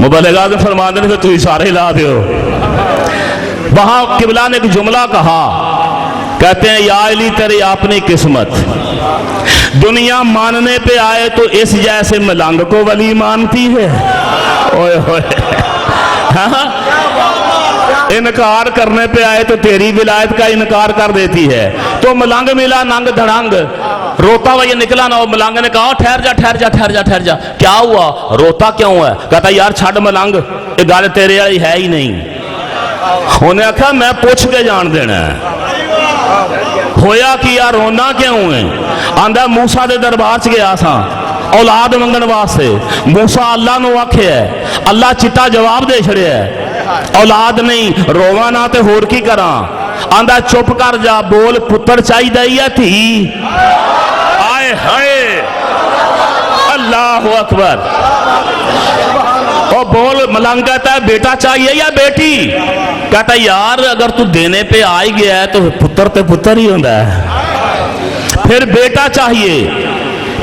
[SPEAKER 2] मुबल्लिग आज़म फरमाते हैं तुम सारे ला दो। वहां किबला ने एक जुमला कहा, कहते हैं या अली तेरी अपनी किस्मत, दुनिया मानने पे आए तो इस जैसे मलंग को वली मानती है। ओए होए, हाँ? इनकार करने पे आए तो तेरी विलायत का इनकार कर देती है। तो मलंग मिला नंग धड़ंग, रोता हुआ ये निकला ना, मलंग ने कहा ठहर जा ठहर जा ठहर जा ठहर जा, क्या हुआ रोता क्यों है? कहता यार छड़ मलंग, ये गल तेरे वाली है ही नहीं। उन्हें आखा मैं पूछ के जान देना है, होया कि यार रोना क्यों है? आंदा मूसा दे दरबार च गया सा औलाद मंगण वास्ते, मूसा अल्लाह नूं आखे, अल्लाह चिट्टा जवाब दे छड़िया, औलाद नहीं, रोवा ना ते होर की करा। आंदा चुप कर जा, बोल पुत्र चाहिए या धी? आए हाय अल्लाह अकबर। और बोल मलंग कहता है बेटा चाहिए या बेटी? कहता यार अगर तू देने पे आ ही गया है तो पुत्र ते पुत्र ही होता है, फिर बेटा चाहिए।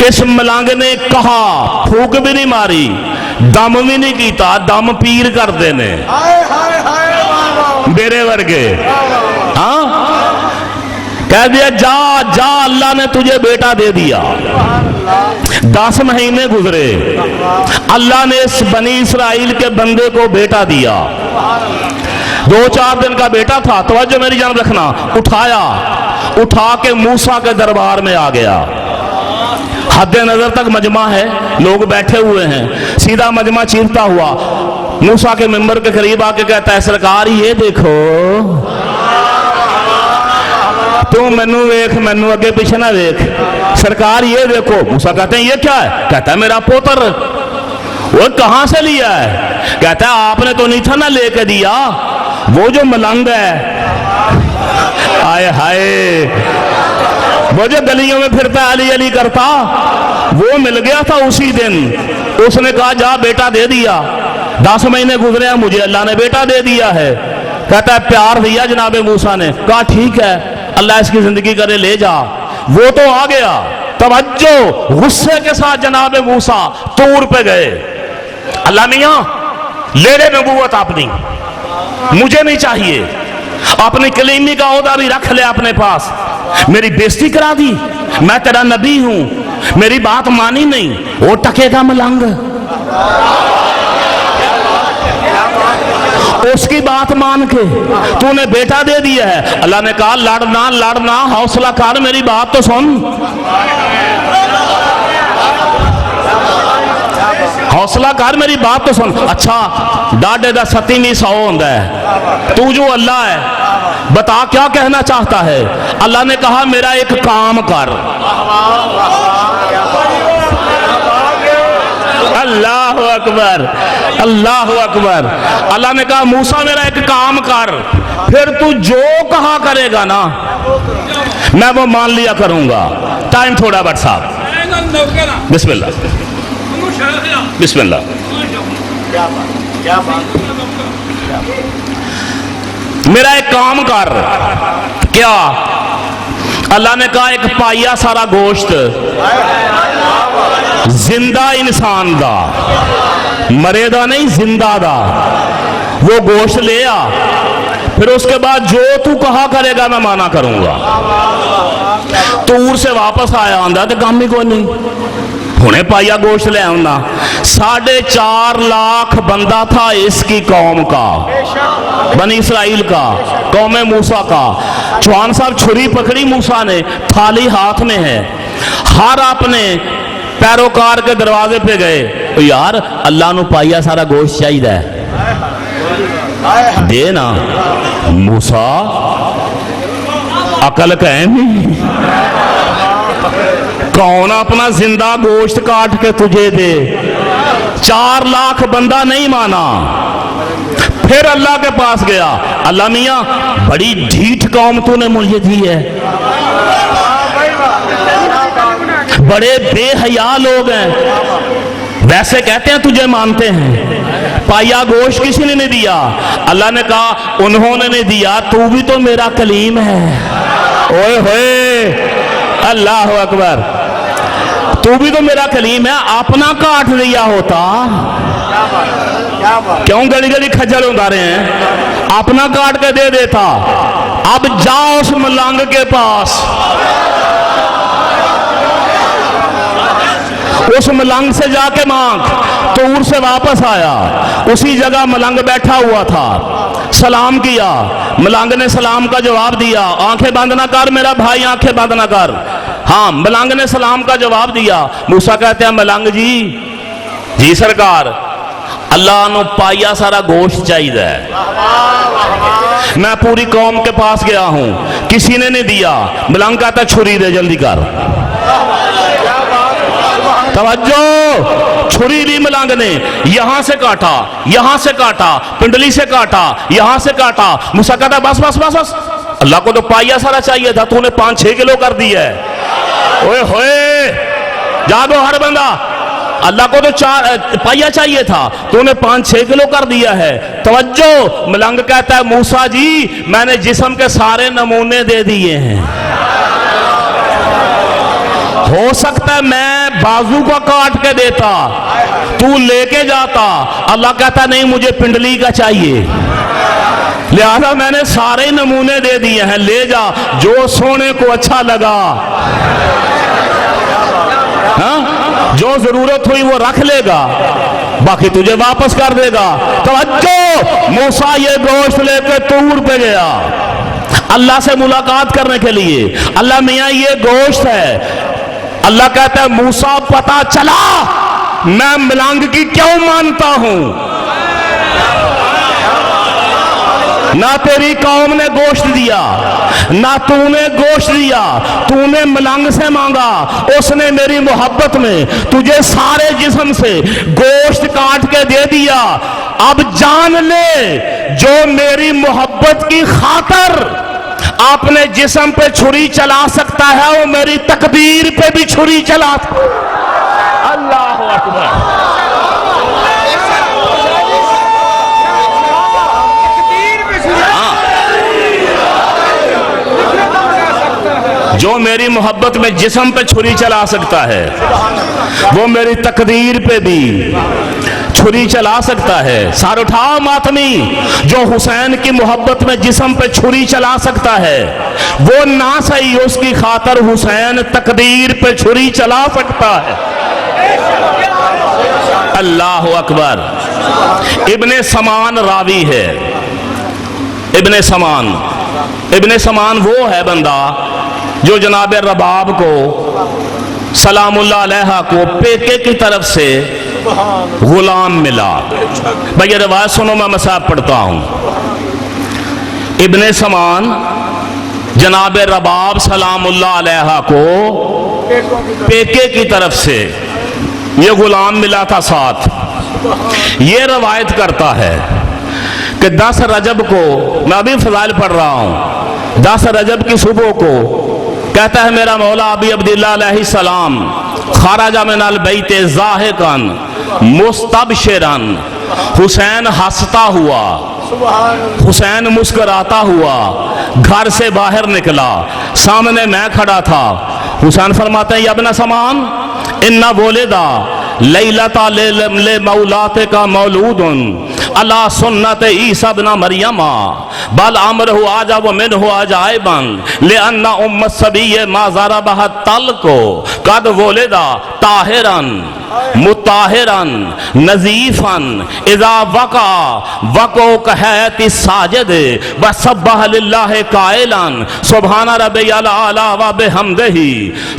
[SPEAKER 2] इस मलंग ने कहा, फूक भी नहीं मारी, दम भी नहीं कीता, दम पीर करते ने मेरे वर्गे। हाँ कह दिया जा जा, अल्लाह ने तुझे बेटा दे दिया। 10 महीने गुजरे, अल्लाह ने इस बनी इसराइल के बंदे को बेटा दिया। 2-4 दिन का बेटा था। तवज्जो मेरी जान रखना। उठा के मूसा के दरबार में आ गया। हद नजर तक मजमा है, लोग बैठे हुए हैं। सीधा मजमा चीरता हुआ मूसा के मिंबर के करीब आके कहता है, सरकार ये देखो, तू मैनू वेख, मैनू अगे पीछे ना वेख, सरकार ये देखो। मूसा कहते हैं ये क्या है? कहता है मेरा पोतर। वो कहां से लिया है? कहता है आपने तो नहीं था ना लेके दिया, वो जो मलंग है, आए हाय, वो जो गलियों में फिरता अली अली करता, वो मिल गया था उसी दिन। उसने कहा जा बेटा दे दिया। 10 महीने गुजरे, मुझे अल्लाह ने बेटा दे दिया है। कहता है प्यार दिया जनाब मूसा ने। कहा ठीक है, अल्लाह इसकी जिंदगी करे, ले जा। वो तो आ गया। तवज्जो, गुस्से के साथ जनाब मूसा तूर पे गए। अल्लाह मियां ले ले नबूवत अपनी, मुझे नहीं चाहिए। अपनी कलीमी का ओहदा भी रख ले अपने पास। मेरी बेइज्जती करा दी, मैं तेरा नबी हूं, मेरी बात मानी नहीं। वो टकेगा मलंग, उसकी बात मान के तूने बेटा दे दिया है। अल्लाह ने कहा लड़ना, हौसला कर, मेरी बात तो सुन, हौसला कर, मेरी बात तो सुन। अच्छा डाडे दा 7वीं 100 होंदा है, तू जो अल्लाह है बता क्या कहना चाहता है? अल्लाह ने कहा मेरा एक काम कर। अल्लाह अकबर, अल्लाह अकबर। अल्लाह ने कहा मूसा मेरा एक काम कर, फिर तू जो कहा करेगा ना मैं वो मान लिया करूंगा। टाइम थोड़ा बट साहब, बिस्मिल्लाह बिस्मिल्लाह। मेरा एक काम कर। क्या? अल्लाह ने कहा एक पाइया सारा गोश्त जिंदा इंसान दा, मरे दा नहीं, जिंदा दा, वो गोश्त ले आ। फिर उसके बाद जो तू कहा करेगा मैं माना करूंगा। तूर से वापस आया आंदा तो काम ही कोई नहीं, हुने पाइया गोश्त ले आना। 4.5 लाख बंदा था इसकी कौम का, बनी इसराइल का, कौम मूसा का। चौहान साहब छुरी पकड़ी मूसा ने, थाली हाथ में है, हर अपने पैरोकार के दरवाजे पे गए। तो यार अल्लाह नु पाइया सारा गोश्त चाहिए, दे ना। मूसा अकल कहीं कौन अपना जिंदा गोश्त काट के तुझे दे? 4 लाख बंदा नहीं माना। फिर अल्लाह के पास गया, अल्लाह मियां बड़ी ढीठ कौम तूने मुझे दी है, बड़े बेहया लोग हैं, वैसे कहते हैं तुझे मानते हैं, पाया गोश्त किसी ने नहीं दिया। अल्लाह ने कहा उन्होंने नहीं दिया, तू भी तो मेरा कलीम है। ओए होए, अल्लाह अकबर, तू भी तो मेरा कलीम है, अपना काट दिया होता। क्यों गली गली खज्जल होता रहे हैं? अपना काट के दे देता। अब जाओ उस मलंग के पास, उस मलंग से जाके मांग। तो उर से वापस आया, उसी जगह मलंग बैठा हुआ था, सलाम किया। मलंग ने सलाम का जवाब दिया, आंखें बंद ना कर मेरा भाई, आंखें बंद ना कर। हाँ, मलंग ने सलाम का जवाब दिया। मूसा कहते हैं मलंग जी सरकार, अल्लाह नु पाइया सारा गोश्त चाहिए, मैं पूरी कौम के पास गया हूं, किसी ने नहीं दिया। मलंग कहता छुरी दे, जल्दी कर। तवज्जो, छुरी दी मलंग ने, यहां से काटा, यहां से काटा, पिंडली से काटा, यहां से काटा। मूसा कहता बस बस बस बस, अल्लाह को तो पाइया सारा चाहिए था, तूने 5-6 किलो कर दी है। ओए होए, जागो हर बंदा, अल्लाह को तो 4 पाइया चाहिए था, तूने 5-6 किलो कर दिया है। तवज्जो, मलंग कहता है मूसा जी मैंने जिस्म के सारे नमूने दे दिए हैं, हो सकता है मैं बाजू का काट के देता, तू लेके जाता। अल्लाह कहता नहीं, मुझे पिंडली का चाहिए। लिहाजा मैंने सारे नमूने दे दिए हैं, ले जा जो सोने को अच्छा लगा, हाँ जो जरूरत हुई वो रख लेगा, बाकी तुझे वापस कर देगा। तवज्जो, मूसा ये गोश्त लेके तूर पे गया अल्लाह से मुलाकात करने के लिए। अल्लाह मियां ये गोश्त है। अल्लाह कहता है मूसा पता चला मैं मलंग की क्यों मानता हूं। ना तेरी कौम ने गोश्त दिया, ना तूने गोश्त दिया, तूने मलंग से मांगा, उसने मेरी मोहब्बत में तुझे सारे जिस्म से गोश्त काट के दे दिया। अब जान ले जो मेरी मोहब्बत की खातर अपने जिस्म पे छुरी चला सकता है वो मेरी तकदीर पे भी छुरी चला। अल्लाह अकबर। जो मेरी मोहब्बत में जिस्म पे छुरी चला सकता है वो मेरी तकदीर पे भी छुरी चला सकता है। सार उठाओ मातमी, जो हुसैन की मोहब्बत में जिस्म पे छुरी चला सकता है वो ना सही उसकी खातर हुसैन तकदीर पे छुरी चला सकता है। अल्लाह अकबर। इब्ने समान रावी है। इब्ने समान वो है बंदा जो जनाब रबाब को सलामुल्लाह अलैहा को पेके की तरफ से गुलाम मिला। भैया रिवायत सुनो, मैं मसाब पढ़ता हूं। इब्ने समान जनाब रबाब सलामुल्लाह अलैहा को पेके की तरफ से ये गुलाम मिला था साथ। ये रवायत करता है कि 10 रजब को, मैं अभी फजाइल पढ़ रहा हूं, 10 रजब की सुबह को कहता है मेरा मौला अबी अब्दुल्लाह अलैहिस्सलाम खराजा मिनल बैत ज़ाहिकन मुस्तबशिरन, हुसैन हंसता हुआ, हुसैन मुस्कुराता हुआ घर से बाहर निकला। सामने मैं खड़ा था। हुसैन फरमाते हैं यब्न समान इन्ना वोलेदा लैलता ले मौलाते का मौलूदुन अला सुन्नत ईसा बिन मरियमा बल अमरहु आजा व मिनहु अजाइबन ले अन्ना उम्मत सबीय मा ज़रबहा तल को कद वोलेदा ताहिरन मुताहिरन नजीफन इज़ा वका वको कहती साजिद व सब्बह लिल्लाहि काइलन सुब्हान रब्बियल आला व बिहम्दिही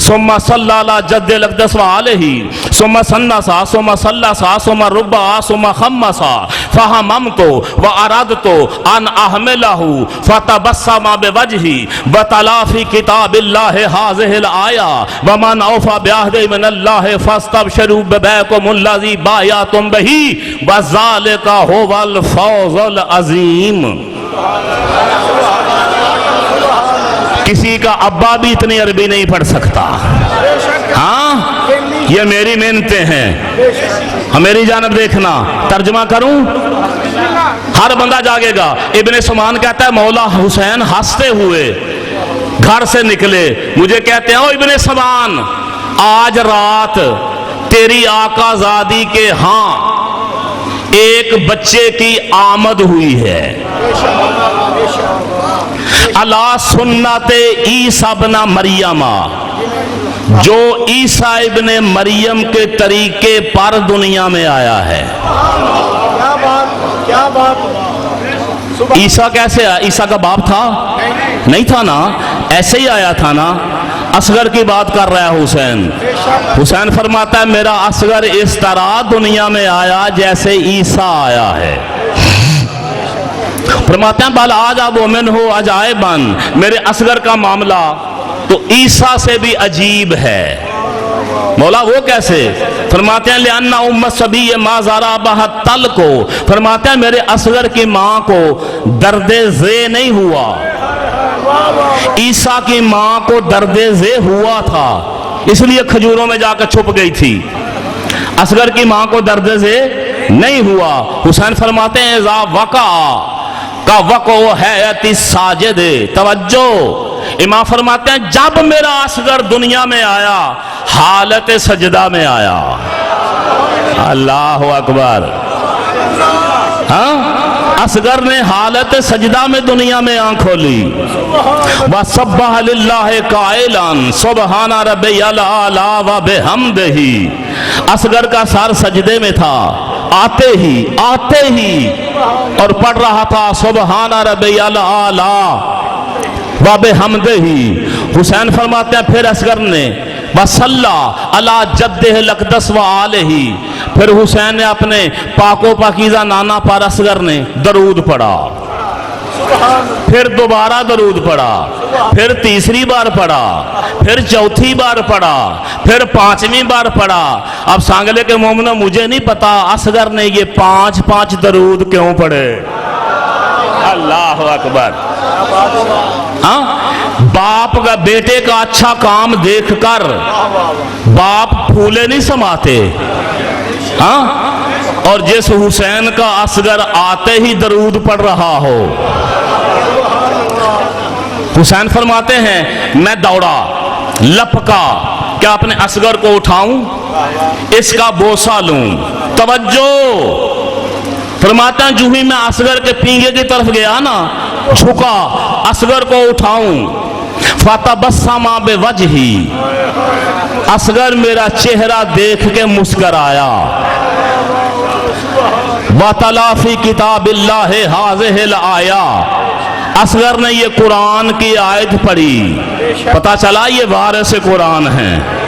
[SPEAKER 2] सुम्मा सल्ला अला जद्दिल अक़दस व अलैहि सुम्मा सन्नसा सुम्मा सल्लसा सुम्मा रुब्बा सुम्मा खम्मसा फहममतु व अरदतु अन अहमिलहु फतबस्समा बिवजही व तला फी किताबिल्लाहि हाज़िहिल आया व मन औफा बिअहदिही मिनल्लाहि फस्तबशिरू बिबैकुमुल्लज़ी बायअतुम बिही व ज़ालिका हुवल फौज़ुल अज़ीम। किसी का अब्बा भी इतनी अरबी नहीं पढ़ सकता। हाँ, ये मेरी मेहनतें हैं, मेरी जानब देखना। तर्जमा करूं, हर बंदा जागेगा। इब्ने समान कहता है मौला हुसैन हंसते हुए घर से निकले, मुझे कहते हैं ओ इब्ने समान आज रात तेरी आकाज़ादी के हां एक बच्चे की आमद हुई है। अला सुन्नते ईसा बिन मरियमा, जो ईसा इब्ने मरियम के तरीके पर दुनिया में आया है। क्या बात। ईसा कैसे आया? ईसा का बाप था? नहीं था ना, ऐसे ही आया था ना। असगर की बात कर रहा है हुसैन। हुसैन फरमाता है मेरा असगर इस तरह दुनिया में आया जैसे ईसा आया है। फरमाते हैं बल आज आप मोमिन हो अजाइबन, मेरे असगर का मामला तो ईसा से भी अजीब है। मौला वो कैसे? फरमाते हैं लिअन्ना उम्मत सभी मा ज़रबहा तल को, फरमाते हैं मेरे असगर की मां को दर्दे ज़े नहीं हुआ। ईसा की मां को दर्दे ज़े हुआ था, इसलिए खजूरों में जाकर छुप गई थी। असगर की मां को दर्दे ज़े नहीं हुआ। हुसैन फरमाते हैं इज़ा वका का वको है साजिद। तवज्जो, इमाम फरमाते हैं जब मेरा असगर दुनिया में आया हालत सजदा में आया। अल्लाह अकबर। हाँ, असगर ने हालत सजदा में दुनिया में आंख खोली। वसब्बह लिल्लाहि काइलान सुबहाना रब्बियल आला व बिहम्दिही। असगर का सर सजदे में था, आते ही और पढ़ रहा था सुबहाना रब्बियल आला व बिहम्दिही। हुसैन फरमाते हैं फिर असगर ने वसल्ला अला जद्दिहिल अक़दस व आलिही। फिर हुसैन ने अपने पाको पाकीज़ा नाना पर असगर ने दरूद पढ़ा, फिर दोबारा दरूद पढ़ा, फिर तीसरी बार पढ़ा, फिर चौथी बार पढ़ा, फिर पांचवी बार पढ़ा। अब सांगले के मोमिनो मुझे नहीं पता असगर ने ये 5-5 दरूद क्यों पढ़े। अल्लाह अकबर। हाँ, बाप का बेटे का अच्छा काम देखकर बाप फूले नहीं समाते। हाँ, और जिस हुसैन का असगर आते ही दरूद पढ़ रहा हो। हुसैन फरमाते हैं मैं दौड़ा, लपका, क्या अपने असगर को उठाऊं, इसका बोसा लूं। तवज्जो फरमाते हैं जूही मैं असगर के पींगे की तरफ गया ना, झुका, असगर को उठाऊं। फतबस्समा बेवजही, असगर मेरा चेहरा देख के मुस्कराया। वतलाफी किताबिल्लाहि हाज़िहिल आया, असगर ने ये कुरान की आयत पढ़ी, पता चला ये वारिस कुरान है।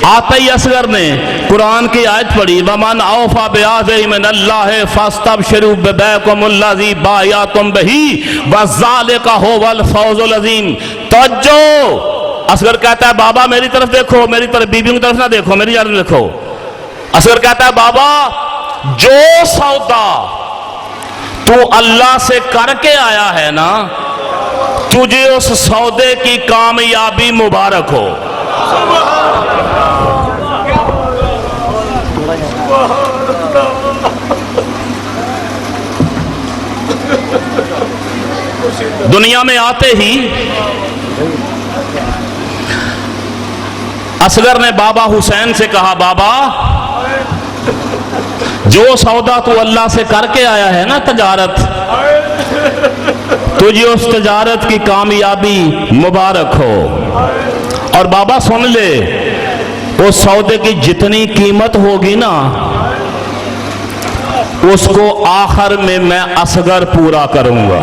[SPEAKER 2] आते ही असगर ने कुरान की आयत पढ़ी, वमन औफा बिआहदिही मिनल्लाहि फस्तबशिरू बिबैकुमुल्लज़ी बायअतुम बिही वज़ालिका हुवल फौज़ुल अज़ीम। तवज्जो, असगर कहता है बाबा मेरी तरफ देखो, मेरी तरफ, बीबियों की तरफ ना देखो, मेरी तरफ देखो। असगर कहता है बाबा जो सौदा तू अल्लाह से करके आया है ना, तुझे उस सौदे की कामयाबी मुबारक हो। दुनिया में आते ही असगर ने बाबा हुसैन से कहा बाबा जो सौदा तू अल्लाह से करके आया है ना तजारत, तुझे उस तजारत की कामयाबी मुबारक हो। और बाबा सुन ले, उस सौदे की जितनी कीमत होगी ना उसको आखिर में मैं असगर पूरा करूंगा।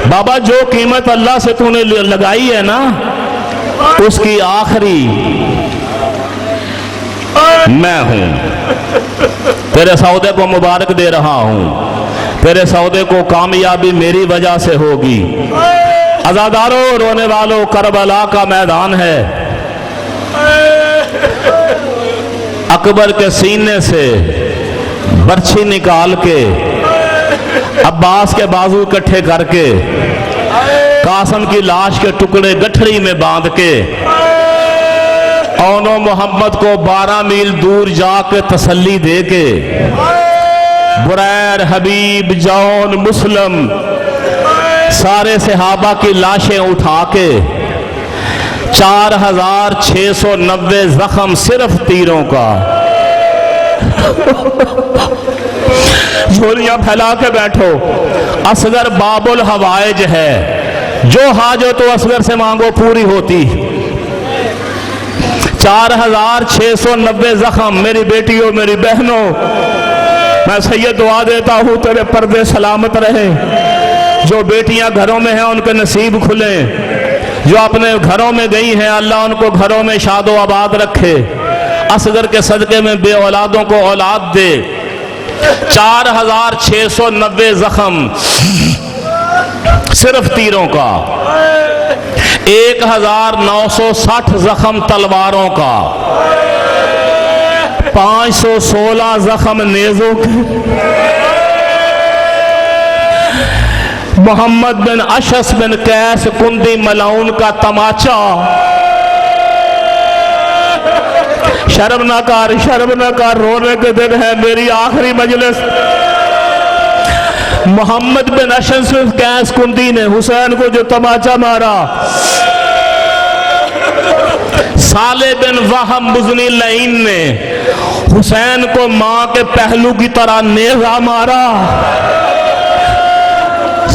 [SPEAKER 2] बाबा जो कीमत अल्लाह से तूने लगाई है ना उसकी आखिरी मैं हूं। तेरे सौदे को मुबारक दे रहा हूं, तेरे सौदे को कामयाबी मेरी वजह से होगी। अज़ादारों, रोने वालों, करबला का मैदान है। अकबर के सीने से बर्छी निकाल के अब्बास के बाजू इकट्ठे करके कासम की लाश के टुकड़े गठरी में बांध के औनो मोहम्मद को 12 मील दूर जाके तसल्ली दे के बुरैर, हबीब, जौन, मुस्लिम सारे सहाबा की लाशें उठा के 4690 जख्म सिर्फ तीरों का झोलियां फैला के बैठो। असगर बाबुल हवाइज है, जो हाजत तो असगर से मांगो पूरी होती। 4690 जख्म। मेरी बेटियों, मेरी बहनों, मैं सैयद दुआ देता हूं तेरे पर्दे सलामत रहे। जो बेटियां घरों में हैं उनके नसीब खुले, जो अपने घरों में गई हैं अल्लाह उनको घरों में शादो आबाद रखे। असगर के सदके में बे औलादों को औलाद दे। 4690 जख्म सिर्फ तीरों का, 1960 जख्म तलवारों का, 516 जख्म नेजों के। मोहम्मद बिन अशस बिन कैस कुंदी मलाउन का तमाचा। शर्म न कर, शर्म न कर, रोने के दिन है मेरी आखिरी मजलिस। मोहम्मद बिन अशस बिन कैस कुंदी ने हुसैन को जो तमाचा मारा साले बिन वाहब मुज़नी लईन ने हुसैन को मां के पहलू की तरह नेज़ा मारा।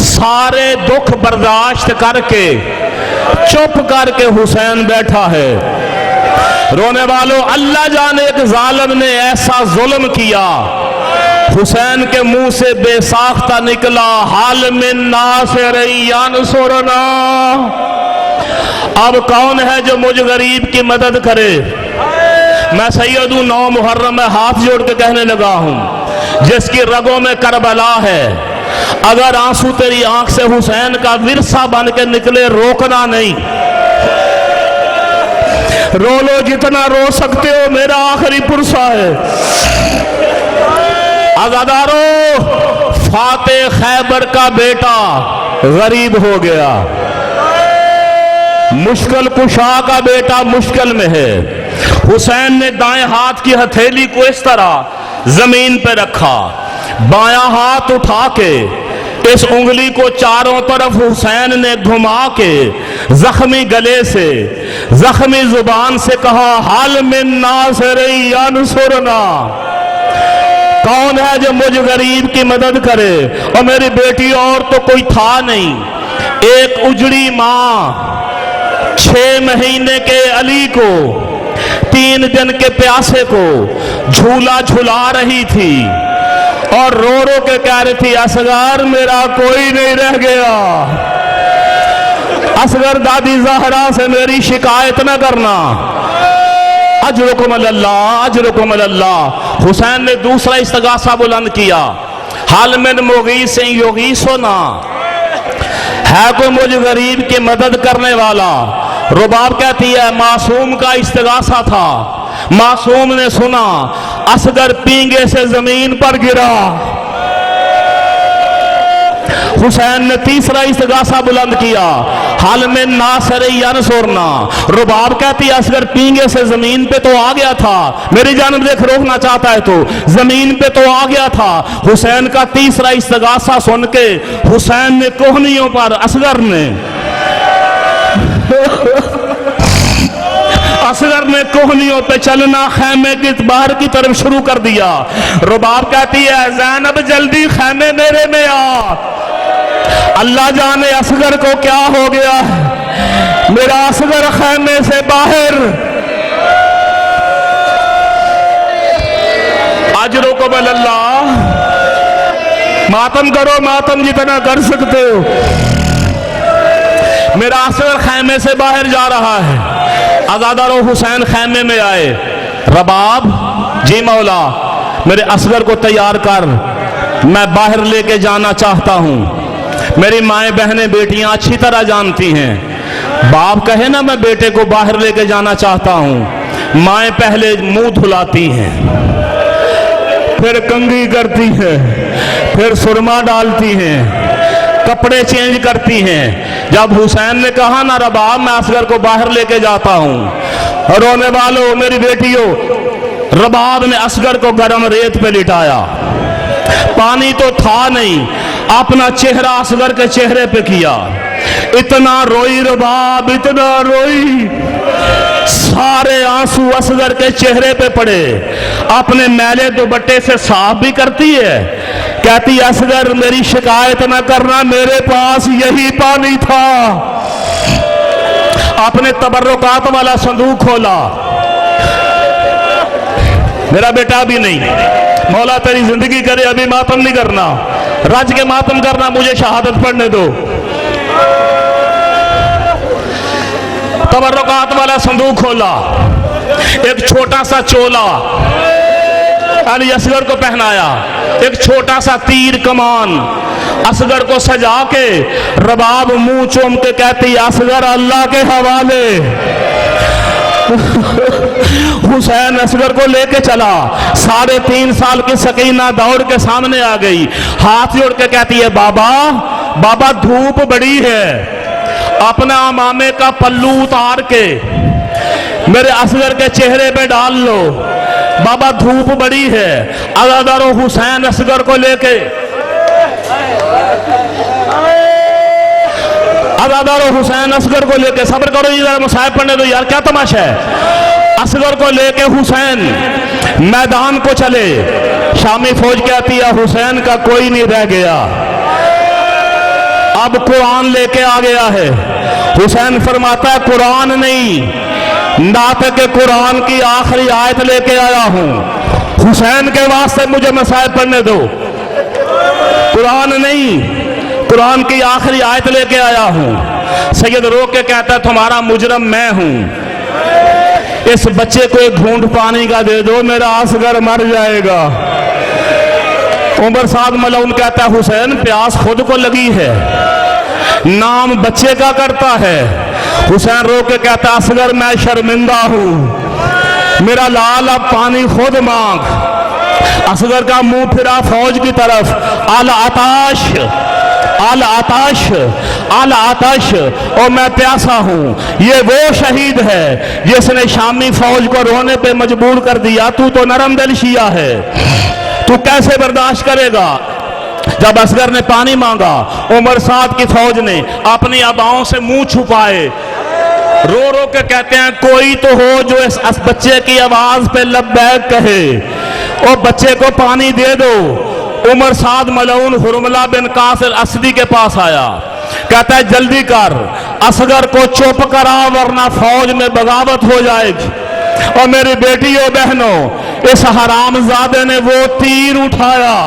[SPEAKER 2] सारे दुख बर्दाश्त करके चुप करके हुसैन बैठा है। रोने वालों, अल्लाह जाने एक जालिम ने ऐसा जुल्म किया, हुसैन के मुंह से बेसाख्ता निकला, हाल में नासिरना। अब कौन है जो मुझ गरीब की मदद करे? मैं सैयदू 9 मुहर्रम में हाथ जोड़ के कहने लगा हूं, जिसकी रगों में करबला है, अगर आंसू तेरी आंख से हुसैन का विरसा बन के निकले, रोकना नहीं। रो लो जितना रो सकते हो, मेरा आखिरी पुरसा है। आजादारो, फातेह खैबर का बेटा गरीब हो गया, मुश्किल कुशा का बेटा मुश्किल में है। हुसैन ने दाएं हाथ की हथेली को इस तरह जमीन पर रखा, बायां हाथ उठा के इस उंगली को चारों तरफ हुसैन ने घुमा के जख्मी गले से, जख्मी जुबान से कहा, हाल मिन नासिरी अनसुरना। कौन है जो मुझ गरीब की मदद करे? और मेरी बेटी और तो कोई था नहीं। एक उजड़ी मां 6 महीने के अली को, 3 दिन के प्यासे को झूला झुला रही थी और रो रो के कह रही थी, असगर मेरा कोई नहीं रह गया। असगर दादी ज़हरा से मेरी शिकायत न करना। अजरुकुम अल्लाह, अजरुकुम अल्लाह। हुसैन ने दूसरा इस्तगासा बुलंद किया, हाल में मुगीस से योगी सोना, है कोई मुझ गरीब की मदद करने वाला? रुबाब कहती है, मासूम का इस्तगासा था, मासूम ने सुना, असगर पींगे से जमीन पर गिरा। हुसैन ने तीसरा इस्तगासा बुलंद किया, हाल में नासरे अनसुरना। रुबाब कहती है, असगर पींगे से जमीन पे तो आ गया था, मेरी जानब देख रोकना चाहता है तो जमीन पे तो आ गया था। हुसैन का तीसरा इस्तगासा सुन के हुसैन ने कोहनियों पर, असगर ने असगर ने कोहनियों पे चलना खैमे की बाहर की तरफ शुरू कर दिया। रुबाब कहती है, ज़ैनब जल्दी खैमे मेरे में आ। अल्लाह जाने असगर को क्या हो गया, मेरा असगर खैमे से बाहर। अजरो को अल्लाह, मातम करो, मातम जितना कर सकते हो। मेरा असगर खैमे से बाहर जा रहा है। आजादारो, हुसैन खैमे में आए। रबाब, जी मौला, मेरे असगर को तैयार कर, मैं बाहर लेके जाना चाहता हूं। मेरी माएं बहनें बेटियां अच्छी तरह जानती हैं, बाप कहे ना मैं बेटे को बाहर लेके जाना चाहता हूं, माएं पहले मुंह धुलाती हैं, फिर कंघी करती है, फिर सुरमा डालती हैं, कपड़े चेंज करती हैं। जब हुसैन ने कहा ना, रबाब मैं असगर को बाहर लेके जाता हूं, रोने वालों, मेरी बेटियों, रबाब ने असगर को गर्म रेत पे लिटाया। पानी तो था नहीं, अपना चेहरा असगर के चेहरे पे किया। इतना रोई रबाब, इतना रोई, सारे आंसू असगर के चेहरे पे पड़े। अपने मैले दुपट्टे से साफ भी करती है, कहती असगर मेरी शिकायत न करना, मेरे पास यही पानी था। अपने तबर्रुकात वाला संदूक खोला, मेरा बेटा भी नहीं, मौला तेरी जिंदगी करे, अभी मातम नहीं करना, रज के मातम करना, मुझे शहादत पढ़ने दो। तबर्रुकात वाला संदूक खोला, एक छोटा सा चोला अली असगर को पहनाया, एक छोटा सा तीर कमान असगर को सजा के। रबाब मुंह चूम के कहती, असगर अल्लाह के हवाले। हुसैन असगर को लेके चला। 3.5 साल की सकीना दौड़ के सामने आ गई, हाथ जोड़ के कहती है, बाबा बाबा धूप बड़ी है, अपना मामे का पल्लू उतार के मेरे असगर के चेहरे पे डाल लो, बाबा धूप बड़ी है। अज़ादारो, हुसैन असगर को लेके अजादार हुसैन असगर को लेके, सब्र करो जी जरा, मुसाहिब पढ़ने दो यार, क्या तमाशा है। असगर को लेके हुसैन मैदान को चले, शामी फौज कहती है हुसैन का कोई नहीं रह गया, अब कुरान लेके आ गया है। हुसैन फरमाता है कुरान नहीं, नात के कुरान की आखिरी आयत लेके आया हूं, हुसैन के वास्ते मुझे मसाइब पढ़ने दो। कुरान नहीं, कुरान की आखिरी आयत लेके आया हूं। सैयद रो के कहता है तुम्हारा मुजरम मैं हूं, इस बच्चे को एक घूंट पानी का दे दो, मेरा असगर मर जाएगा। उमर साद मलऊन कहता है हुसैन प्यास खुद को लगी है, नाम बच्चे का करता है। हुसैन रो के कहता है असगर मैं शर्मिंदा हूं, मेरा लाल अब पानी खुद मांग। असगर का मुंह फिरा फौज की तरफ, अल आताश अल आताश अल आताश, और मैं प्यासा हूं। ये वो शहीद है जिसने शामी फौज को रोने पे मजबूर कर दिया। तू तो नरम दिल शिया है, तू कैसे बर्दाश्त करेगा। जब असगर ने पानी मांगा, उमर साद की फौज ने अपनी अबाओं से मुंह छुपाए, रो रो के कहते हैं कोई तो हो जो इस बच्चे की आवाज पे लब्बैक कहे, और बच्चे को पानी दे दो। उमर साद मलऊन हुरमला बिन कासिर असदी के पास आया, कहता है जल्दी कर, असगर को चुप करा वरना फौज में बगावत हो जाएगी। और मेरी बेटियों बहनों, इस हरामजादे ने वो तीर उठाया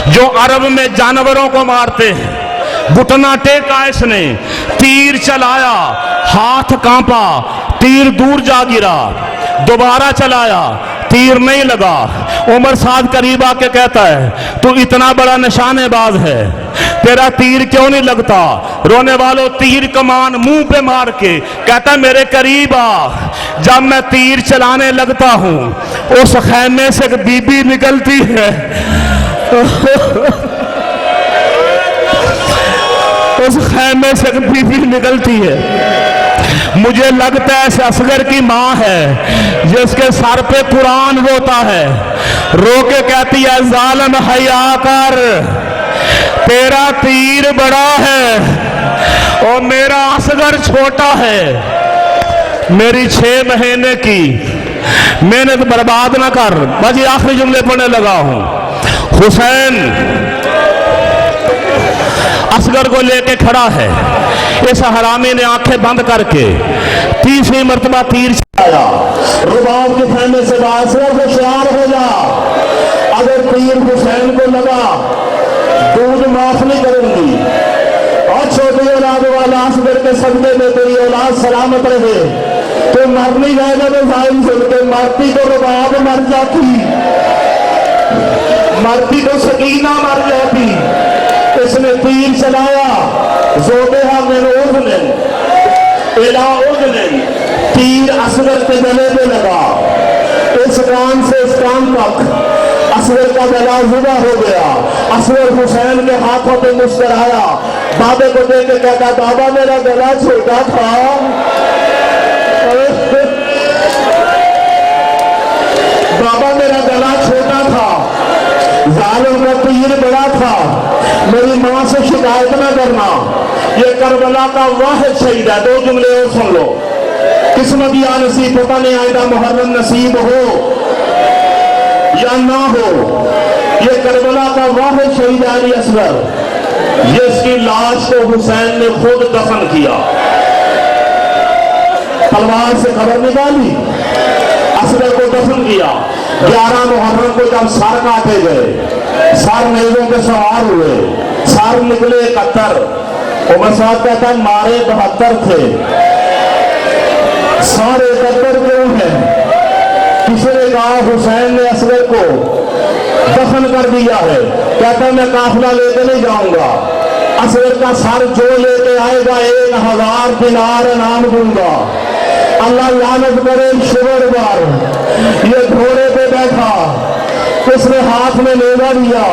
[SPEAKER 2] जो अरब में जानवरों को मारते हैं। घुटना टेका इसने, तीर चलाया, हाथ कांपा, तीर दूर जा गिरा, दोबारा चलाया, तीर नहीं लगा। उमर साद करीब आके कहता है तू इतना बड़ा निशानेबाज है, तेरा तीर क्यों नहीं लगता। रोने वालों, तीर कमान मुंह पे मार के कहता मेरे करीब आ। जब मैं तीर चलाने लगता हूं, उस खैमे से एक बीबी निकलती है उस खैमे से एक बीबी निकलती है, मुझे लगता है असगर की मां है जिसके सर पे कुरान होता है। रो के कहती है जालिम हया कर, तेरा तीर बड़ा है और मेरा असगर छोटा है। मेरी 6 महीने की मेहनत बर्बाद ना कर। बस ये आखिरी जुमले पढ़ने लगा हूं। हुसैन असगर को लेके खड़ा है, इस हरामी ने आंखें बंद करके 30वीं मर्तबा तीर चलाया। रुबाब के खैमे से बासर होशियार हो जा, अगर तीर हुसैन को लगा दूध माफ नहीं करूंगी। और छोटी औलाद वाला असगर के सदमे में तेरी औलाद सलामत रहे। तो मर नहीं जाएगा तो जाहिर सुनते, मरती तो रुबाब मर जाती, मरती तो सकीना मर जाती। इसने तीर चलाया, जोबेहा में उजनन इला उजनन, तीर असगर के गले में लगा। इस कान से इस कान तक असगर का गला जुदा हो गया। असगर हुसैन के हाथों पे मुस्कुराया, बाबे को देख के कहता बाबा मेरा गला छोटा था, बाबा मेरा गला छोटा था, जालिम का तीर बड़ा था, मेरी मां से शिकायत ना करना। ये करबला का वाहिद शहीद है। 2 जुमले और सुन लो, किस्मत या नसीब पता नहीं आइंदा मुहर्रम नसीब हो या ना हो। ये करबला का वाहिद शहीद अली असगर, जिसकी लाश को हुसैन ने खुद दफन किया। तलवार से खबर निकाली, असगर को दफन किया। 11 मुहर्रम को जब सर काटे गए, सर नेजों पे सवार हुए, सर निकले 71। उमर साहब कहता है मारे 72 थे, सारे 71 क्यों है। किसी ने कहा हुसैन ने असगर को दफन कर दिया है। कहता मैं काफिला लेके नहीं जाऊंगा, असगर का सर जो लेके आएगा 1000 दिनार इनाम दूंगा। अल्लाह लानत करे शुक्रवार, ये घोड़े पे बैठा, उसने हाथ में लेवा लिया।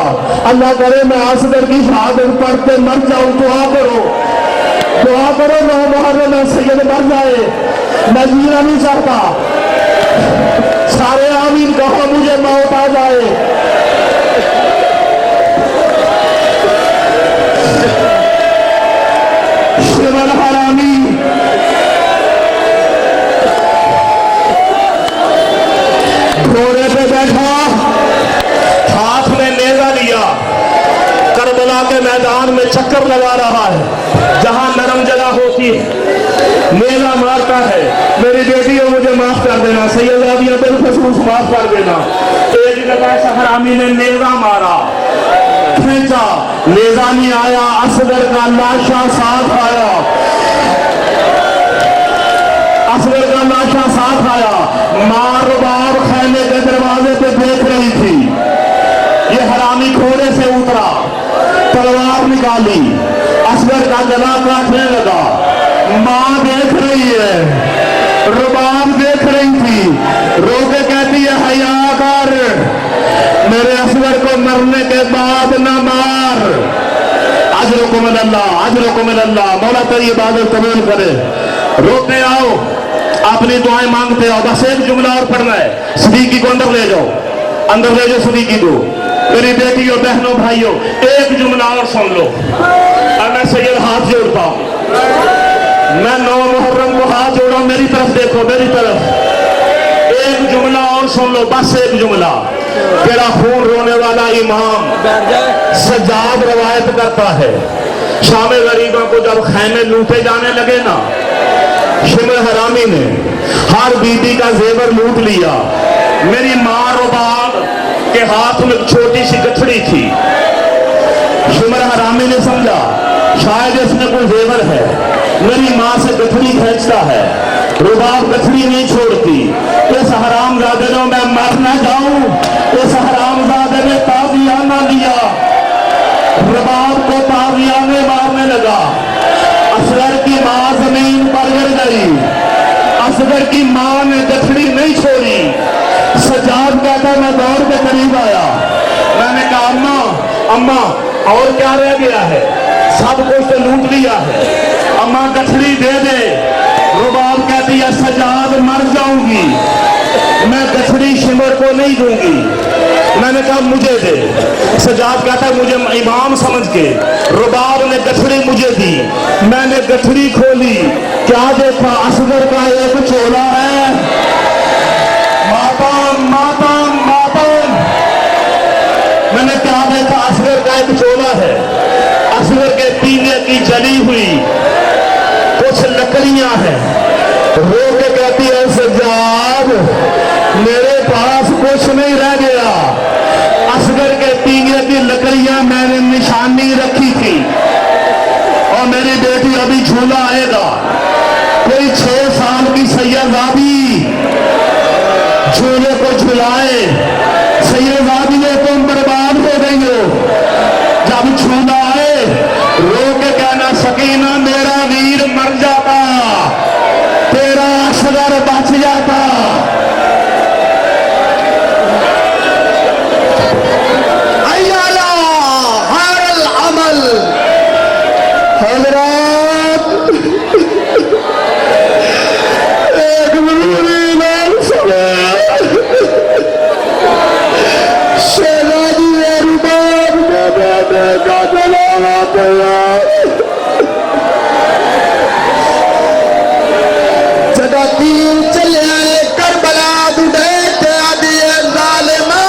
[SPEAKER 2] अल्लाह करे मैं असगर की शहादत पढ़ते मर जाऊं। दुआ करो, दुआ करो, 9 मुहर्रम में सैयद मर जाए, मैं जीना नहीं चाहता। सारे आमीन कहो, मुझे मौत आ जाए।
[SPEAKER 4] करबला के मैदान में चक्कर लगा रहा है, जहां नरम जगह होती है नेजा मारता है। मेरी बेटियों मुझे माफ कर देना, सैयदाबियां बिलखसूस माफ कर देना। एक जगह ऐसा हरामी ने नेजा मारा, खींचा, नेजा नहीं आया, असगर का लाशा साथ आया, असगर का लाशा साथ आया। मार बाप खैमे के दरवाजे पे देख रही थी, ये हरामी घोड़े से उतरा, तलवार निकाली, असगर का गला काटने लगा। मां देख रही है, रुबाब देख रही थी, रोके कहती है हया कर, मेरे असगर को मरने के बाद न मार। अजरुकुम अल्लाह, अजरुकुम अल्लाह, मौला तेरी इबादत कबूल करे। रोते आओ, अपनी दुआएं मांगते आओ। बस एक जुमला और पढ़ना है, सदीकी को अंदर ले जाओ, अंदर ले जाओ सदीकी को। मेरी बेटियों बहनों भाइयों, एक जुमला और सुन लो। और मैं सैयद हाथ जोड़ता हूं, मैं 9 मुहर्रम को हाथ जोड़ा, मेरी तरफ देखो, मेरी तरफ। एक जुमला और सुन लो, बस एक जुमला। तेरा खून रोने वाला इमाम सज्जाद रवायत करता है, शाम गरीबों को जब खैमे लूटे जाने लगे ना, शिमर हरामी ने हर बीबी का जेवर लूट लिया। मेरी मां रुबाब के हाथ में छोटी सी गठड़ी थी। शिमर हरामी ने समझा शायद इसमें कोई जेवर है, मेरी मां से गठड़ी खींचता है। रुबाब गठड़ी नहीं छोड़ती। इस हरामजादे ने मैं मर ना जाऊं, इस हरामजादे ने ताबियाना लिया, रुबाब को ताबियाने मारने लगा। असगर की मां जमीन पर गिर गई। असगर की मां ने गठड़ी नहीं छोड़ी। सज्जाद कहता मैं दौड़ के करीब आया, मैंने कहा अम्मा अम्मा और क्या रह गया है, सब कुछ तो लूट लिया है, अम्मा गठड़ी दे दे। रुबाब कहती है सज्जाद मर जाऊंगी, मैं गठड़ी शिमर को नहीं दूंगी। मैंने कहा मुझे दे। सज्जाद कहता है मुझे इमाम समझ के रुबाब ने गठड़ी मुझे दी। मैंने गठड़ी खोली, क्या देखा, असगर का एक चोला है। मातम मातम मातम, मैंने क्या देखा, असगर का एक चोला है। असगर के पीने की जली हुई कुछ लकड़ियां हैं। रो के कहती है सज्जाद मेरे पास कुछ नहीं रह गया। असगर के पीने की लकड़ियां मैंने निशानी रखी थी, और मेरी बेटी अभी झूला आएगा। कोई 6 साल की सैयदादी झूले को झुलाए। सैयदादियों तुम बर्बाद हो गई हो। जब झूला आए रो के कहना सकीना मेरा वीर मर जाता, तेरा असगर बच जाता। अय्याला हारल अमल हजरात, एक जरूरी बात सुना। शहजादी रुबाब का दलाला पड़ा, जदा तीर चले करबला दुडे ते आदिए जालिमा,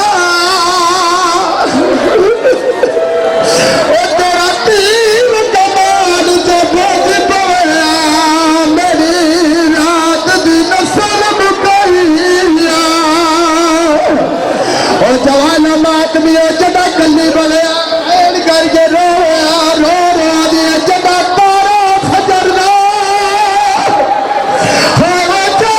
[SPEAKER 4] ओ तेरा तीर कमान से भोज पवया, मेरी रात दी नस्ल मुकैया। ओ जवान मातमी जदा कल्ली बलिया ऐन करके रोया, रो रो दिया जदा तारा फजर ना हो जा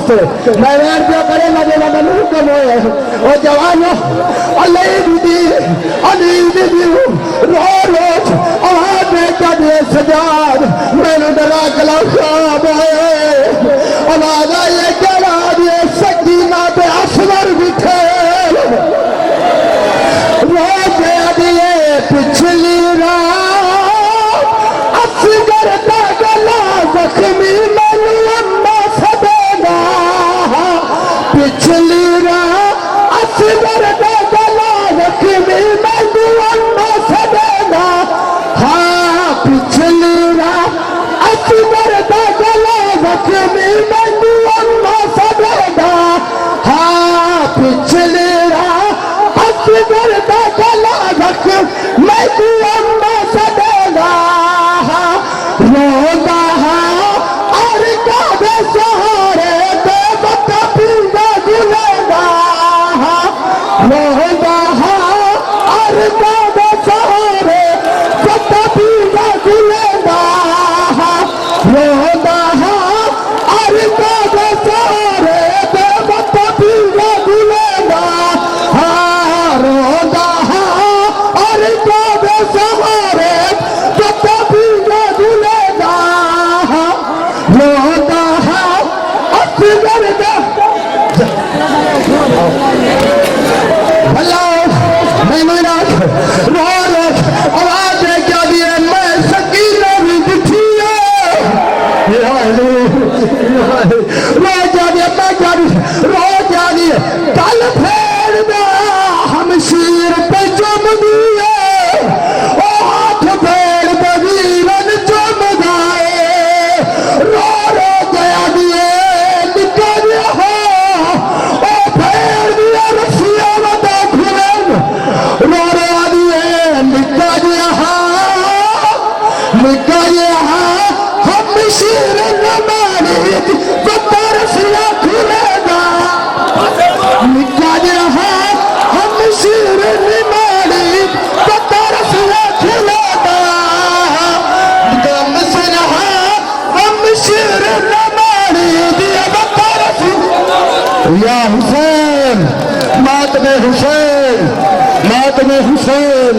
[SPEAKER 5] वास्ते मैं वैर जो करे लगे ना मैं हुक्म होए ओ जवानो अली दी रो रो आवाज में कदे सजाद मैंने डरा गला ख्वाब आए आवाज आई जरा दे सकीना पे असवर बिठे रोजे दिए पिछली रात असगर का गला जख्मी मैनू अम्मा सदेगा पिछली रात असगर का गला जख्मी मैनू अम्मा सदेगा हाँ पिछली रात असगर का गला जख्मी मैनू अम्मा सदेगा हाँ पिछली रात असगर का गला जख्मी मैनू अम्मा सदेगा रोता है और काबे सहारे बेबता पींदा गुलेगा रोता है और काबे सहारे बेबता पींदा गुलेगा रोता है और काबे सहारे बेबता पींदा गुलेगा रोता है और काबे सहारे बेबता पींदा गुलेगा रोता है असगर का हेलो मैं मेरा रो रो आवाज है क्या दिए मैं सकीना भी दिखी है रो जा दिए मैं क्या रो जा दिए कल फेर में हम शीर पे जम दिए ओ हाथ फेर पे वीरन जम गाए रो रो गया दिए निकल हो ओ फेर दिया रसिया बता खुलन रो रो दिए निकल हम शीर न मारी बता रसिया खुलेगा निकल हम शीर न मारी बता रसिया खुलेगा गम से हम शीर न मारी दिया बता रसिया या हुसैन मातमे हुसैन मातमे हुसैन